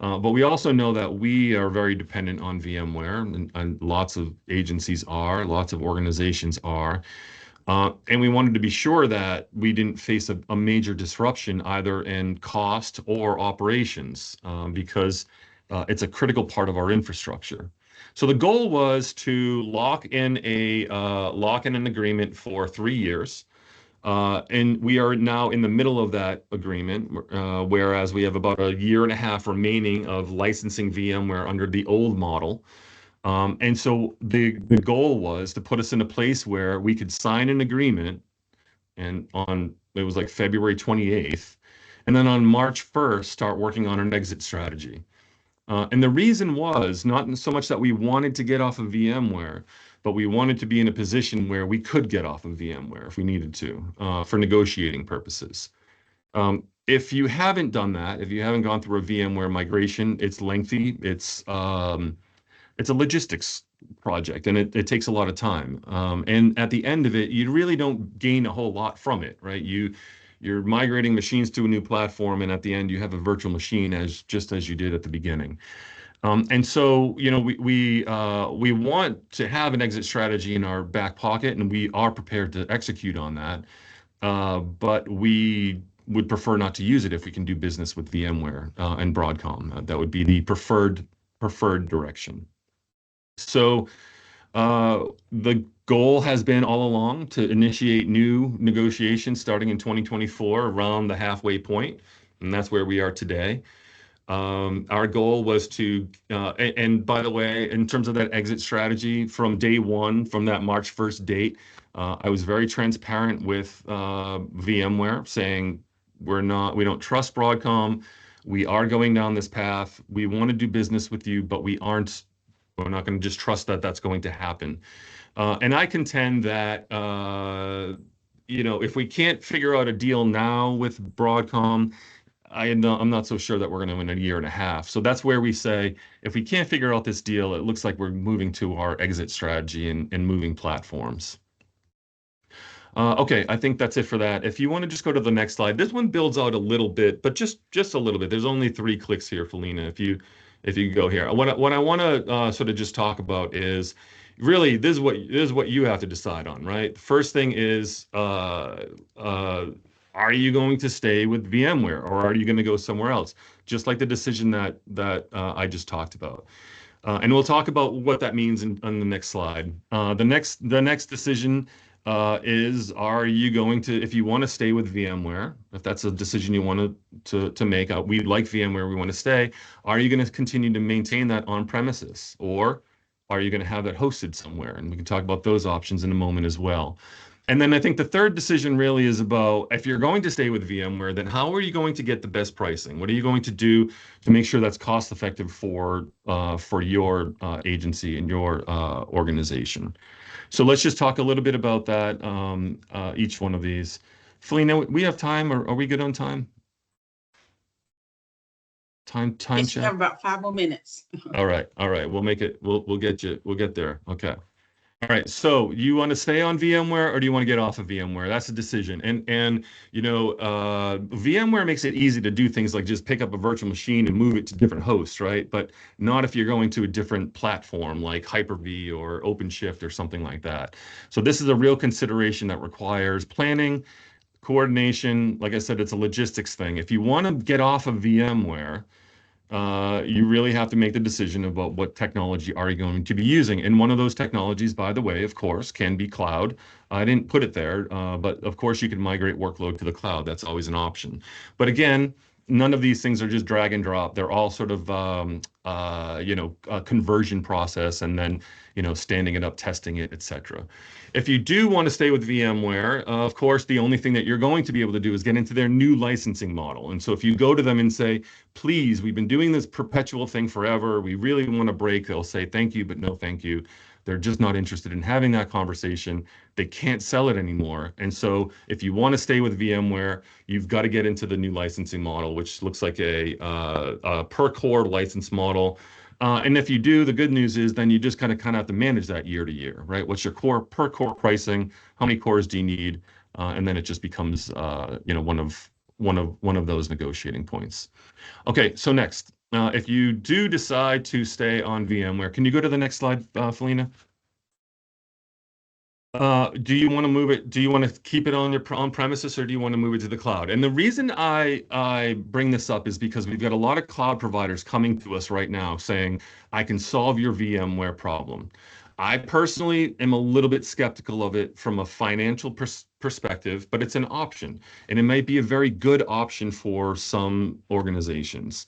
But we also know that we are very dependent on VMware, and lots of agencies are, lots of organizations are. And we wanted to be sure that we didn't face a major disruption either in cost or operations, because it's a critical part of our infrastructure. So the goal was to lock in an agreement for 3 years. And we are now in the middle of that agreement, whereas we have about a year and a half remaining of licensing VMware under the old model. And so the goal was to put us in a place where we could sign an agreement, and it was like February 28th, and then on March 1st, start working on an exit strategy. And the reason was not so much that we wanted to get off of VMware, but we wanted to be in a position where we could get off of VMware if we needed to, for negotiating purposes. If you haven't done that, if you haven't gone through a VMware migration, it's lengthy. It's a logistics project, and it takes a lot of time. And at the end of it, you really don't gain a whole lot from it, right? You're migrating machines to a new platform, and at the end, you have a virtual machine just as you did at the beginning. And so, we want to have an exit strategy in our back pocket, and we are prepared to execute on that. But we would prefer not to use it if we can do business with VMware and Broadcom. That would be the preferred direction. So the goal has been all along to initiate new negotiations starting in 2024 around the halfway point, and that's where we are today. Our goal was to, and by the way, in terms of that exit strategy, from day one, from that March 1st date, I was very transparent with VMware, saying we don't trust Broadcom. We are going down this path. We want to do business with you, but we're not going to just trust that that's going to happen. And I contend that if we can't figure out a deal now with Broadcom, I'm not so sure that we're going to win a year and a half. So that's where we say, if we can't figure out this deal, it looks like we're moving to our exit strategy and moving platforms. Okay, I think that's it for that. If you want to just go to the next slide, this one builds out a little bit, but just a little bit. There's only 3 clicks here, Felina. If you go here, what I want to sort of just talk about is really this is what you have to decide on, right? First thing is, are you going to stay with VMware, or are you going to go somewhere else? Just like the decision that I just talked about. And we'll talk about what that means on the next slide. The next decision is, are you going to, if you want to stay with VMware, if that's a decision you want to make, we like VMware, we want to stay, are you going to continue to maintain that on premises, or are you going to have that hosted somewhere? And we can talk about those options in a moment as well. And then I think the third decision really is about, if you're going to stay with VMware, then how are you going to get the best pricing? What are you going to do to make sure that's cost effective for your agency and your organization? So let's just talk a little bit about that, each one of these. Felina, we have time, or are we good on time? Time Yes, check? you have about 5 more minutes. All right. We'll make it, we'll get there. Okay. All right, so you want to stay on VMware, or do you want to get off of VMware? That's a decision. And VMware makes it easy to do things like just pick up a virtual machine and move it to different hosts, right? But not if you're going to a different platform like Hyper-V or OpenShift or something like that. So this is a real consideration that requires planning, coordination. Like I said, it's a logistics thing. If you want to get off of VMware, you really have to make the decision about what technology are you going to be using. And one of those technologies, by the way, of course, can be cloud. I didn't put it there, but of course you can migrate workload to the cloud. That's always an option. But again, none of these things are just drag and drop. They're all sort of, a conversion process, and then, standing it up, testing it, etc. If you do want to stay with VMware, of course, the only thing that you're going to be able to do is get into their new licensing model. And so if you go to them and say, please, we've been doing this perpetual thing forever, we really want to break, they'll say, thank you, but no thank you. They're just not interested in having that conversation. They can't sell it anymore. And so if you want to stay with VMware, you've got to get into the new licensing model, which looks like a per core license model. And if you do, the good news is then you just kind of have to manage that year to year, right? What's your per core pricing? How many cores do you need? And then it just becomes, one of those negotiating points. Okay, so next, if you do decide to stay on VMware, can you go to the next slide, Felina? Do you want to move it? Do you want to keep it on your on-premises, or do you want to move it to the cloud? And the reason I bring this up is because we've got a lot of cloud providers coming to us right now saying, I can solve your VMware problem. I personally am a little bit skeptical of it from a financial perspective, but it's an option, and it might be a very good option for some organizations.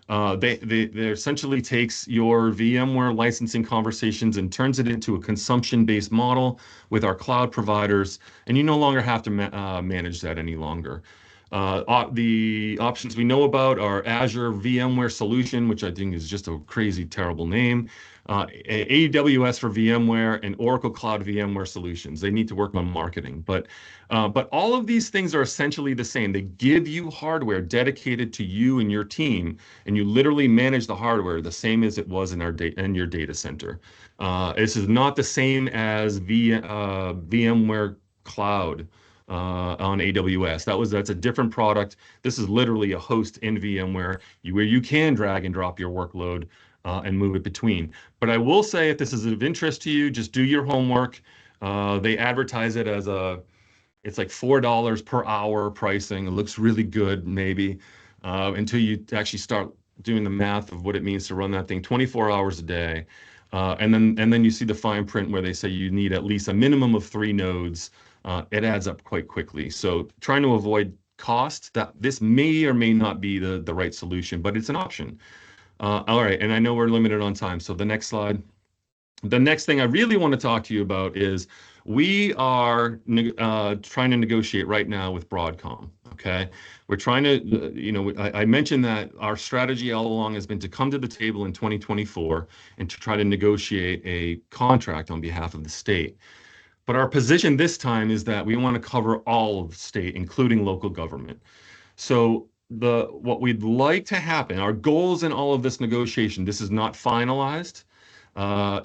They essentially takes your VMware licensing conversations and turns it into a consumption-based model with our cloud providers, and you no longer have to manage that any longer. The options we know about are Azure VMware Solution, which I think is just a crazy, terrible name, AWS for VMware, and Oracle Cloud VMware Solutions. They need to work on marketing, but all of these things are essentially the same. They give you hardware dedicated to you and your team, and you literally manage the hardware the same as it was in your data center. This is not the same as VMware Cloud on AWS. That's a different product. This is literally a host in VMware where you can drag and drop your workload and move it between. But I will say, if this is of interest to you, just do your homework. They advertise it as it's like $4 per hour pricing. It looks really good, maybe, until you actually start doing the math of what it means to run that thing 24 hours a day. And then you see the fine print where they say you need at least a minimum of 3 nodes. It adds up quite quickly. So trying to avoid cost, that this may or may not be the right solution, but it's an option. All right, and I know we're limited on time, so the next slide. The next thing I really want to talk to you about is We are trying to negotiate right now with Broadcom. Okay, we're trying to, I mentioned that our strategy all along has been to come to the table in 2024 and to try to negotiate a contract on behalf of the state. But our position this time is that we want to cover all of the state, including local government. So what we'd like to happen, our goals in all of this negotiation, this is not finalized.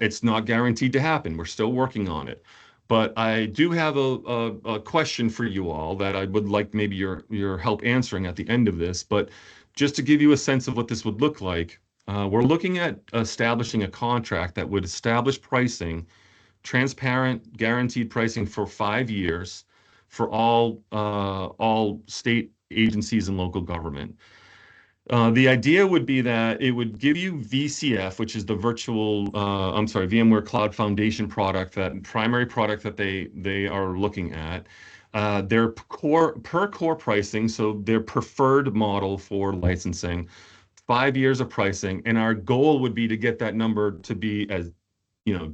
It's not guaranteed to happen. We're still working on it. But I do have a question for you all that I would like maybe your help answering at the end of this. But just to give you a sense of what this would look like, we're looking at establishing a contract that would establish pricing, transparent, guaranteed pricing for 5 years for all state agencies and local government. The idea would be that it would give you VCF, which is the VMware Cloud Foundation product, that primary product that they are looking at. Their per core pricing, so their preferred model for licensing, 5 years of pricing, and our goal would be to get that number to be as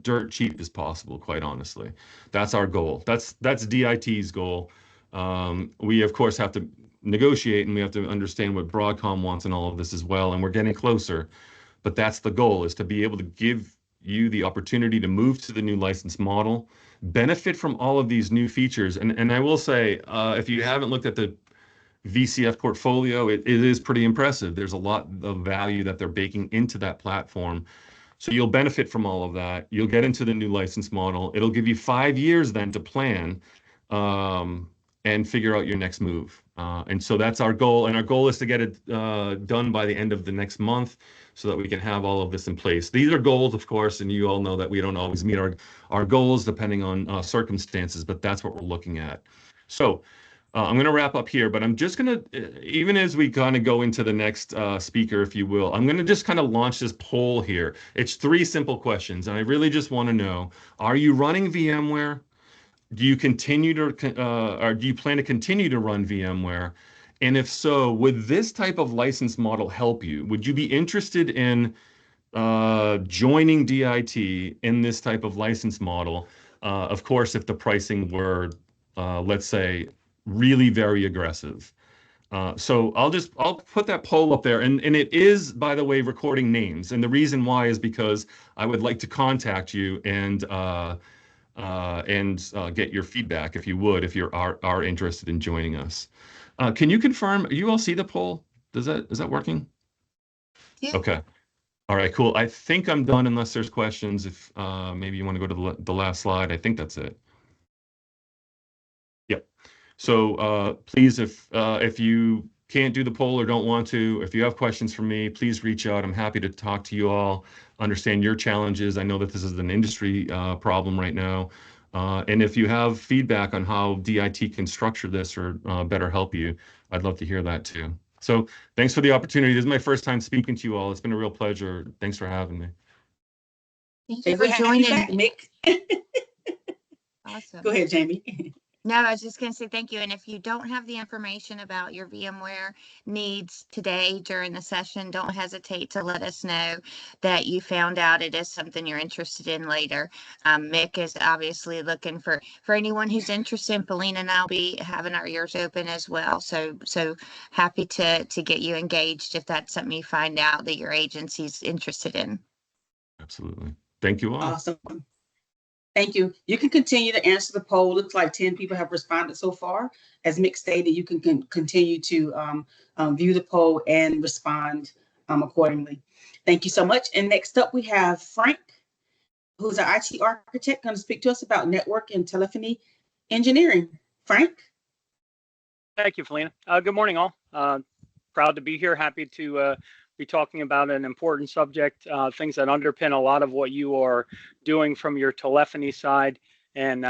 dirt cheap as possible, quite honestly. That's our goal. That's DIT's goal. We, of course, have to negotiate and we have to understand what Broadcom wants in all of this as well. And we're getting closer. But that's the goal, is to be able to give you the opportunity to move to the new license model, benefit from all of these new features. And I will say, if you haven't looked at the VCF portfolio, it is pretty impressive. There's a lot of value that they're baking into that platform. So you'll benefit from all of that. You'll get into the new license model. It'll give you 5 years then to plan and figure out your next move. And so that's our goal. And our goal is to get it done by the end of the next month so that we can have all of this in place. These are goals, of course, and you all know that we don't always meet our goals depending on circumstances, but that's what we're looking at. So I'm going to wrap up here, but I'm just going to, even as we kind of go into the next speaker, if you will, I'm going to just kind of launch this poll here. It's 3 simple questions, and I really just want to know, are you running VMware? Do you continue to, or do you plan to continue to run VMware? And if so, would this type of license model help you? Would you be interested in joining DIT in this type of license model? Of course, if the pricing were, let's say, really very aggressive. So I'll put that poll up there, and it is, by the way, recording names. And the reason why is because I would like to contact you and get your feedback, if you would, if you are interested in joining us. Can you confirm? You all see the poll? Is that working? Yeah. Okay. All right. Cool. I think I'm done unless there's questions. If maybe you want to go to the last slide. I think that's it. Yep. So please, if you can't do the poll or don't want to, if you have questions for me, please reach out. I'm happy to talk to you all, understand your challenges. I know that this is an industry problem right now. And if you have feedback on how DIT can structure this or better help you, I'd love to hear that too. So thanks for the opportunity. This is my first time speaking to you all. It's been a real pleasure. Thanks for having me. Thank you for joining. Mick. Awesome. Go ahead, Jamie. No, I was just going to say thank you. And if you don't have the information about your VMware needs today during the session, don't hesitate to let us know that you found out it is something you're interested in later. Mick is obviously looking for anyone who's interested in. Felina and I'll be having our ears open as well. So happy to get you engaged if that's something you find out that your agency's interested in. Absolutely. Thank you all. Awesome. Thank you. You can continue to answer the poll. Looks like 10 people have responded so far. As Mick stated, you can continue to view the poll and respond accordingly. Thank you so much. And next up, we have Frank, who's an IT architect, going to speak to us about network and telephony engineering. Frank? Thank you, Felina. Good morning, all. Proud to be here. Happy to be talking about an important subject, things that underpin a lot of what you are doing from your telephony side, and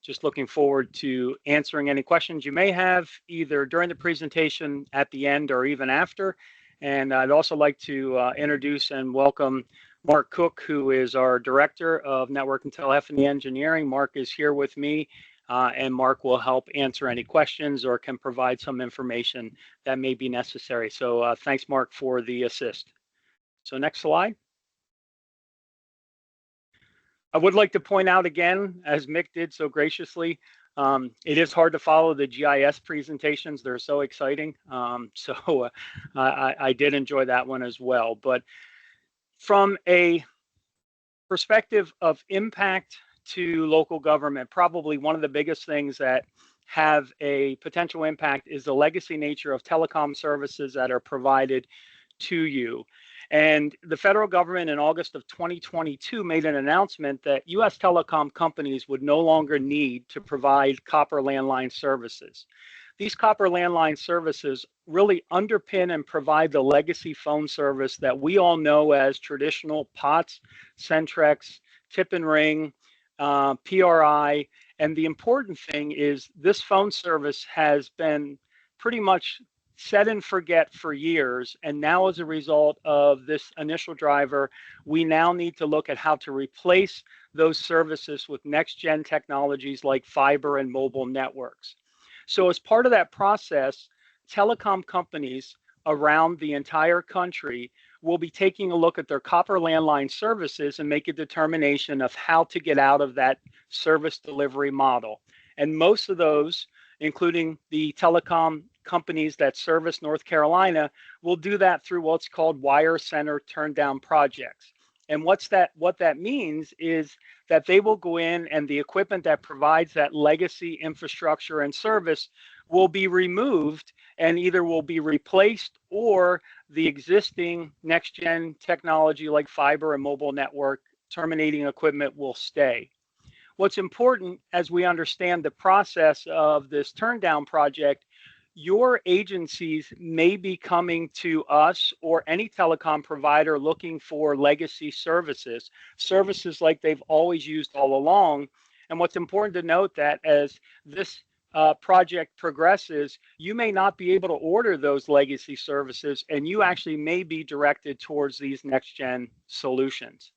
just looking forward to answering any questions you may have either during the presentation, at the end, or even after. And I'd also like to introduce and welcome Mark Cook, who is our Director of Network and Telephony Engineering. Mark is here with me, and Mark will help answer any questions or can provide some information that may be necessary. So thanks, Mark, for the assist. So next slide. I would like to point out again, as Mick did so graciously, it is hard to follow the GIS presentations. They're so exciting. I did enjoy that one as well. But from a perspective of impact to local government, probably one of the biggest things that have a potential impact is the legacy nature of telecom services that are provided to you. And the federal government in August of 2022 made an announcement that US telecom companies would no longer need to provide copper landline services. These copper landline services really underpin and provide the legacy phone service that we all know as traditional POTS, Centrex, Tip and Ring, PRI. And the important thing is this phone service has been pretty much set and forget for years. And now as a result of this initial driver, we now need to look at how to replace those services with next gen technologies like fiber and mobile networks. So as part of that process, telecom companies around the entire country will be taking a look at their copper landline services and make a determination of how to get out of that service delivery model. And most of those, including the telecom companies that service North Carolina, will do that through what's called wire center turn down projects. And what that means is that they will go in and the equipment that provides that legacy infrastructure and service will be removed and either will be replaced or the existing next gen technology like fiber and mobile network terminating equipment will stay. What's important as we understand the process of this turn down project, your agencies may be coming to us or any telecom provider looking for legacy services like they've always used all along. And what's important to note that as this project progresses, you may not be able to order those legacy services and you actually may be directed towards these next gen solutions.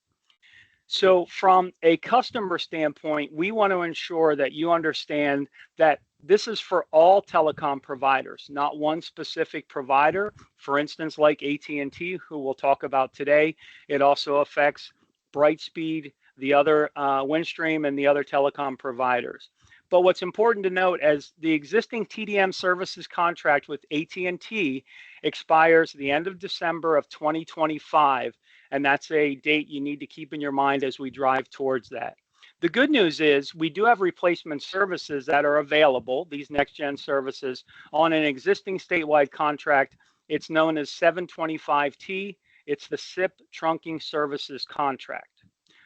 So from a customer standpoint, we want to ensure that you understand that this is for all telecom providers, not one specific provider. For instance, like AT&T, who we'll talk about today, it also affects Brightspeed, the other Windstream, and the other telecom providers. But what's important to note as the existing TDM services contract with AT&T expires the end of December of 2025, and that's a date you need to keep in your mind as we drive towards that. The good news is we do have replacement services that are available, these next gen services, on an existing statewide contract. It's known as 725T. It's the SIP trunking services contract.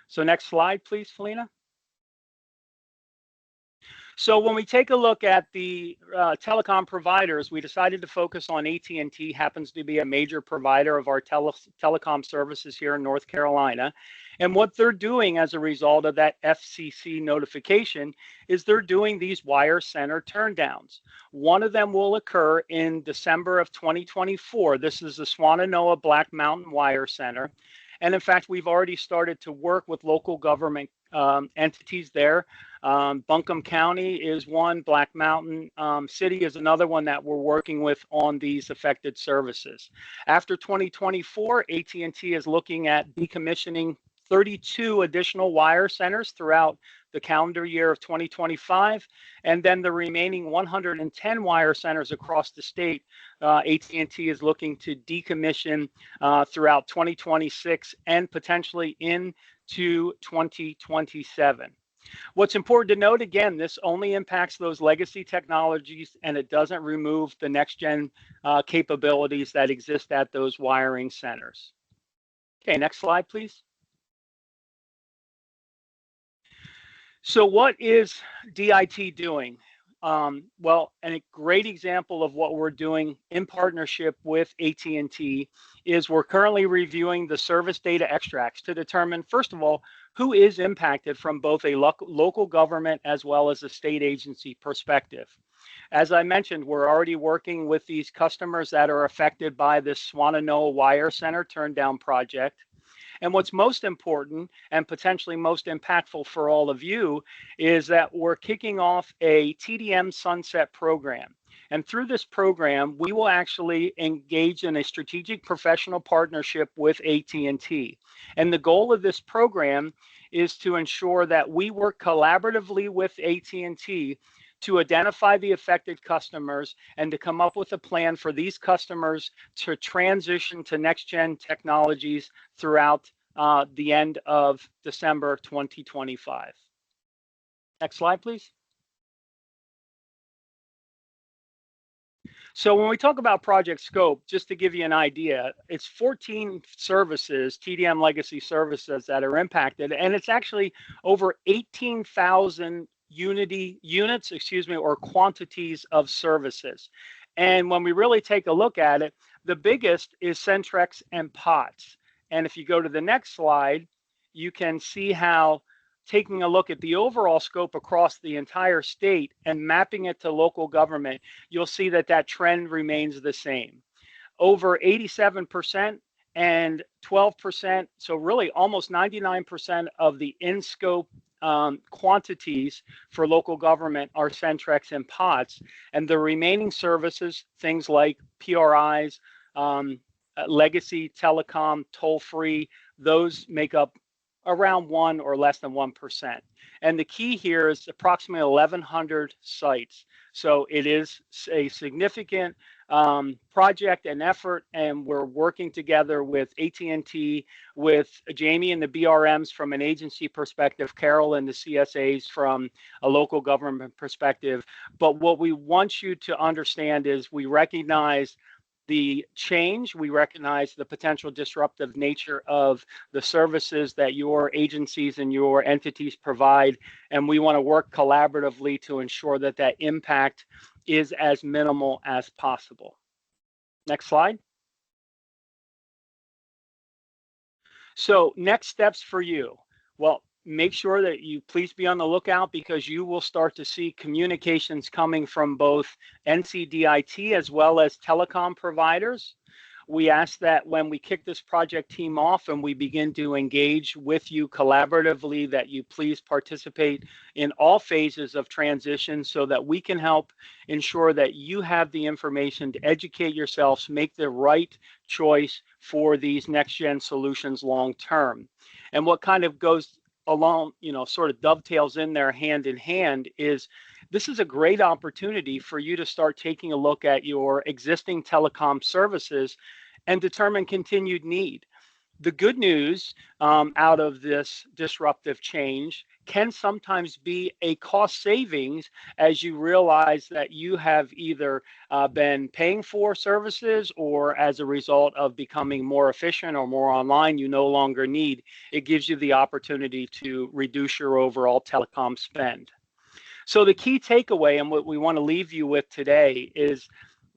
So next slide, please, Felina. So when we take a look at the telecom providers, we decided to focus on AT&T, happens to be a major provider of our telecom services here in North Carolina. And what they're doing as a result of that FCC notification is they're doing these wire center turndowns. One of them will occur in December of 2024. This is the Swannanoa Black Mountain Wire Center. And in fact, we've already started to work with local government entities there. Buncombe County is one, Black Mountain City is another one that we're working with on these affected services. After 2024, AT&T is looking at decommissioning 32 additional wire centers throughout the calendar year of 2025, and then the remaining 110 wire centers across the state, AT&T is looking to decommission throughout 2026 and potentially into 2027. What's important to note, again, this only impacts those legacy technologies and it doesn't remove the next gen capabilities that exist at those wiring centers. Okay, next slide, please. So what is DIT doing? Well, and a great example of what we're doing in partnership with AT&T is we're currently reviewing the service data extracts to determine, first of all, who is impacted from both a local government as well as a state agency perspective. As I mentioned, we're already working with these customers that are affected by this Swannanoa Wire Center turndown project. And what's most important and potentially most impactful for all of you is that we're kicking off a TDM Sunset program. And through this program, we will actually engage in a strategic professional partnership with AT&T. And the goal of this program is to ensure that we work collaboratively with AT&T to identify the affected customers and to come up with a plan for these customers to transition to next-gen technologies throughout the end of December 2025. Next slide, please. So when we talk about project scope, just to give you an idea, it's 14 services, TDM legacy services that are impacted, and it's actually over 18,000 units, or quantities of services. And when we really take a look at it, the biggest is Centrex and POTS. And if you go to the next slide, you can see how taking a look at the overall scope across the entire state and mapping it to local government, you'll see that that trend remains the same. Over 87% and 12%, so really almost 99% of the in-scope quantities for local government are Centrex and POTS, and the remaining services, things like PRIs, legacy telecom, toll-free, those make up around 1 or less than 1%. And the key here is approximately 1,100 sites. So it is a significant project and effort, and we're working together with AT&T, with Jamie and the BRMs from an agency perspective, Carol and the CSAs from a local government perspective. But what we want you to understand is we recognize the change, we recognize the potential disruptive nature of the services that your agencies and your entities provide, and we want to work collaboratively to ensure that that impact is as minimal as possible. Next slide. So next steps for you. Well, make sure that you please be on the lookout, because you will start to see communications coming from both NCDIT as well as telecom providers. We ask that when we kick this project team off and we begin to engage with you collaboratively, that you please participate in all phases of transition so that we can help ensure that you have the information to educate yourselves, make the right choice for these next-gen solutions long term. And what kind of goes along, sort of dovetails in there hand in hand, is this is a great opportunity for you to start taking a look at your existing telecom services and determine continued need. The good news out of this disruptive change can sometimes be a cost savings as you realize that you have either been paying for services, or as a result of becoming more efficient or more online, you no longer need. It gives you the opportunity to reduce your overall telecom spend. So the key takeaway and what we want to leave you with today is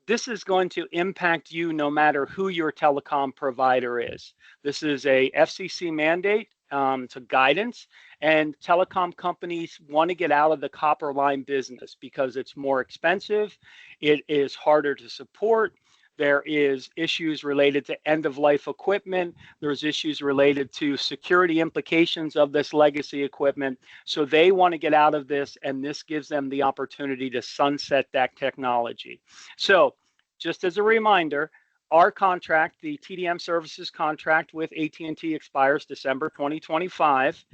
this is going to impact you no matter who your telecom provider is. This is a FCC mandate, it's a guidance, and telecom companies want to get out of the copper line business because it's more expensive, it is harder to support, there is issues related to end-of-life equipment, there's issues related to security implications of this legacy equipment. So they want to get out of this, and this gives them the opportunity to sunset that technology. So just as a reminder, our contract, the TDM services contract with AT&T, expires December 2025.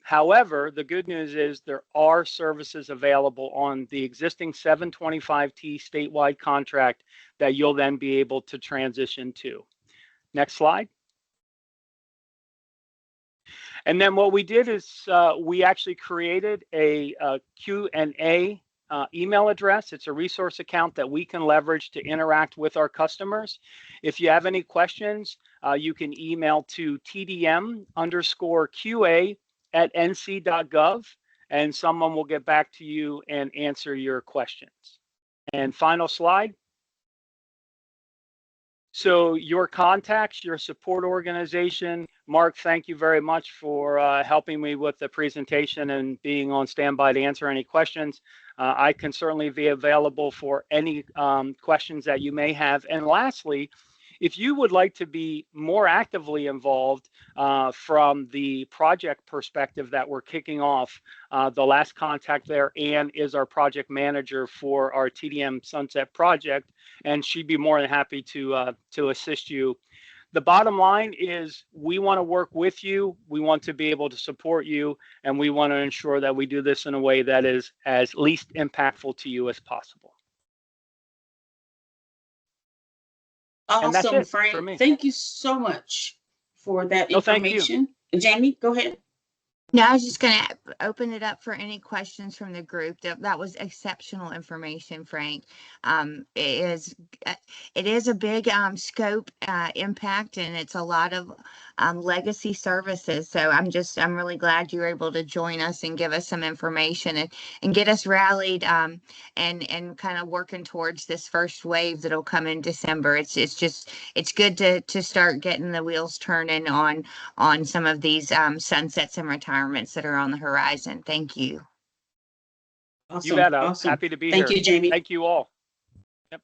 However, the good news is there are services available on the existing 725T statewide contract that you'll then be able to transition to. Next slide. And then what we did is we actually created a Q&A email address. It's a resource account that we can leverage to interact with our customers. If you have any questions, you can email to tdm_QA@nc.gov, and someone will get back to you and answer your questions. And final slide. So your contacts, your support organization. Mark, thank you very much for helping me with the presentation and being on standby to answer any questions. I can certainly be available for any questions that you may have. And lastly, if you would like to be more actively involved from the project perspective that we're kicking off, the last contact there, Anne, is our project manager for our TDM Sunset project, and she'd be more than happy to assist you. the bottom line is we want to work with you. We want to be able to support you, and we want to ensure that we do this in a way that is as least impactful to you as possible. And that's Awesome, it for Frank. me. Thank you so much for that No, thank you. information. Jamie, go ahead. No, I was just going to open it up for any questions from the group. That was exceptional information, Frank. It is a big scope impact, and it's a lot of legacy services. So I'm really glad you were able to join us and give us some information and get us rallied and kind of working towards this first wave that'll come in December. It's good to start getting the wheels turning on some of these sunsets and retirements that are on the horizon. Thank you. Awesome. You bet. Awesome. Happy to be Thank here. You, Jamie. Thank you all. All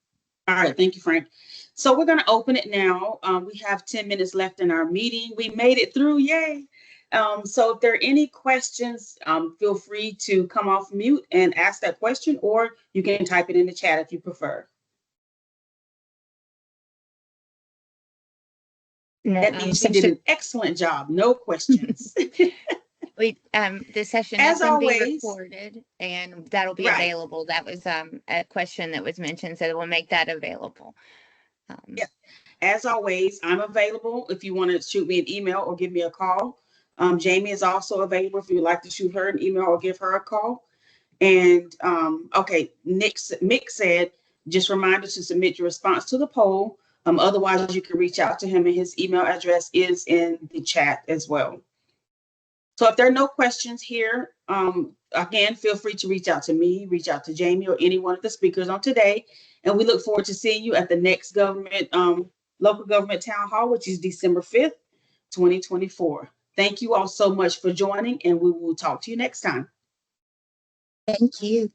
right. Thank you, Frank. So we're going to open it now. We have 10 minutes left in our meeting. We made it through. Yay. So if there are any questions, feel free to come off mute and ask that question, or you can type it in the chat if you prefer. That means you did an excellent job. No questions. The session As is going to be always, recorded, and that'll be right. available. That was a question that was mentioned, so we'll make that available. Yeah. As always, I'm available if you want to shoot me an email or give me a call. Jamie is also available if you'd like to shoot her an email or give her a call. And okay, Mick said, just remind us to submit your response to the poll. Otherwise, you can reach out to him, and his email address is in the chat as well. So if there are no questions here, again, feel free to reach out to me, reach out to Jamie, or any one of the speakers on today. And we look forward to seeing you at the next local government town hall, which is December 5th, 2024. Thank you all so much for joining, and we will talk to you next time. Thank you.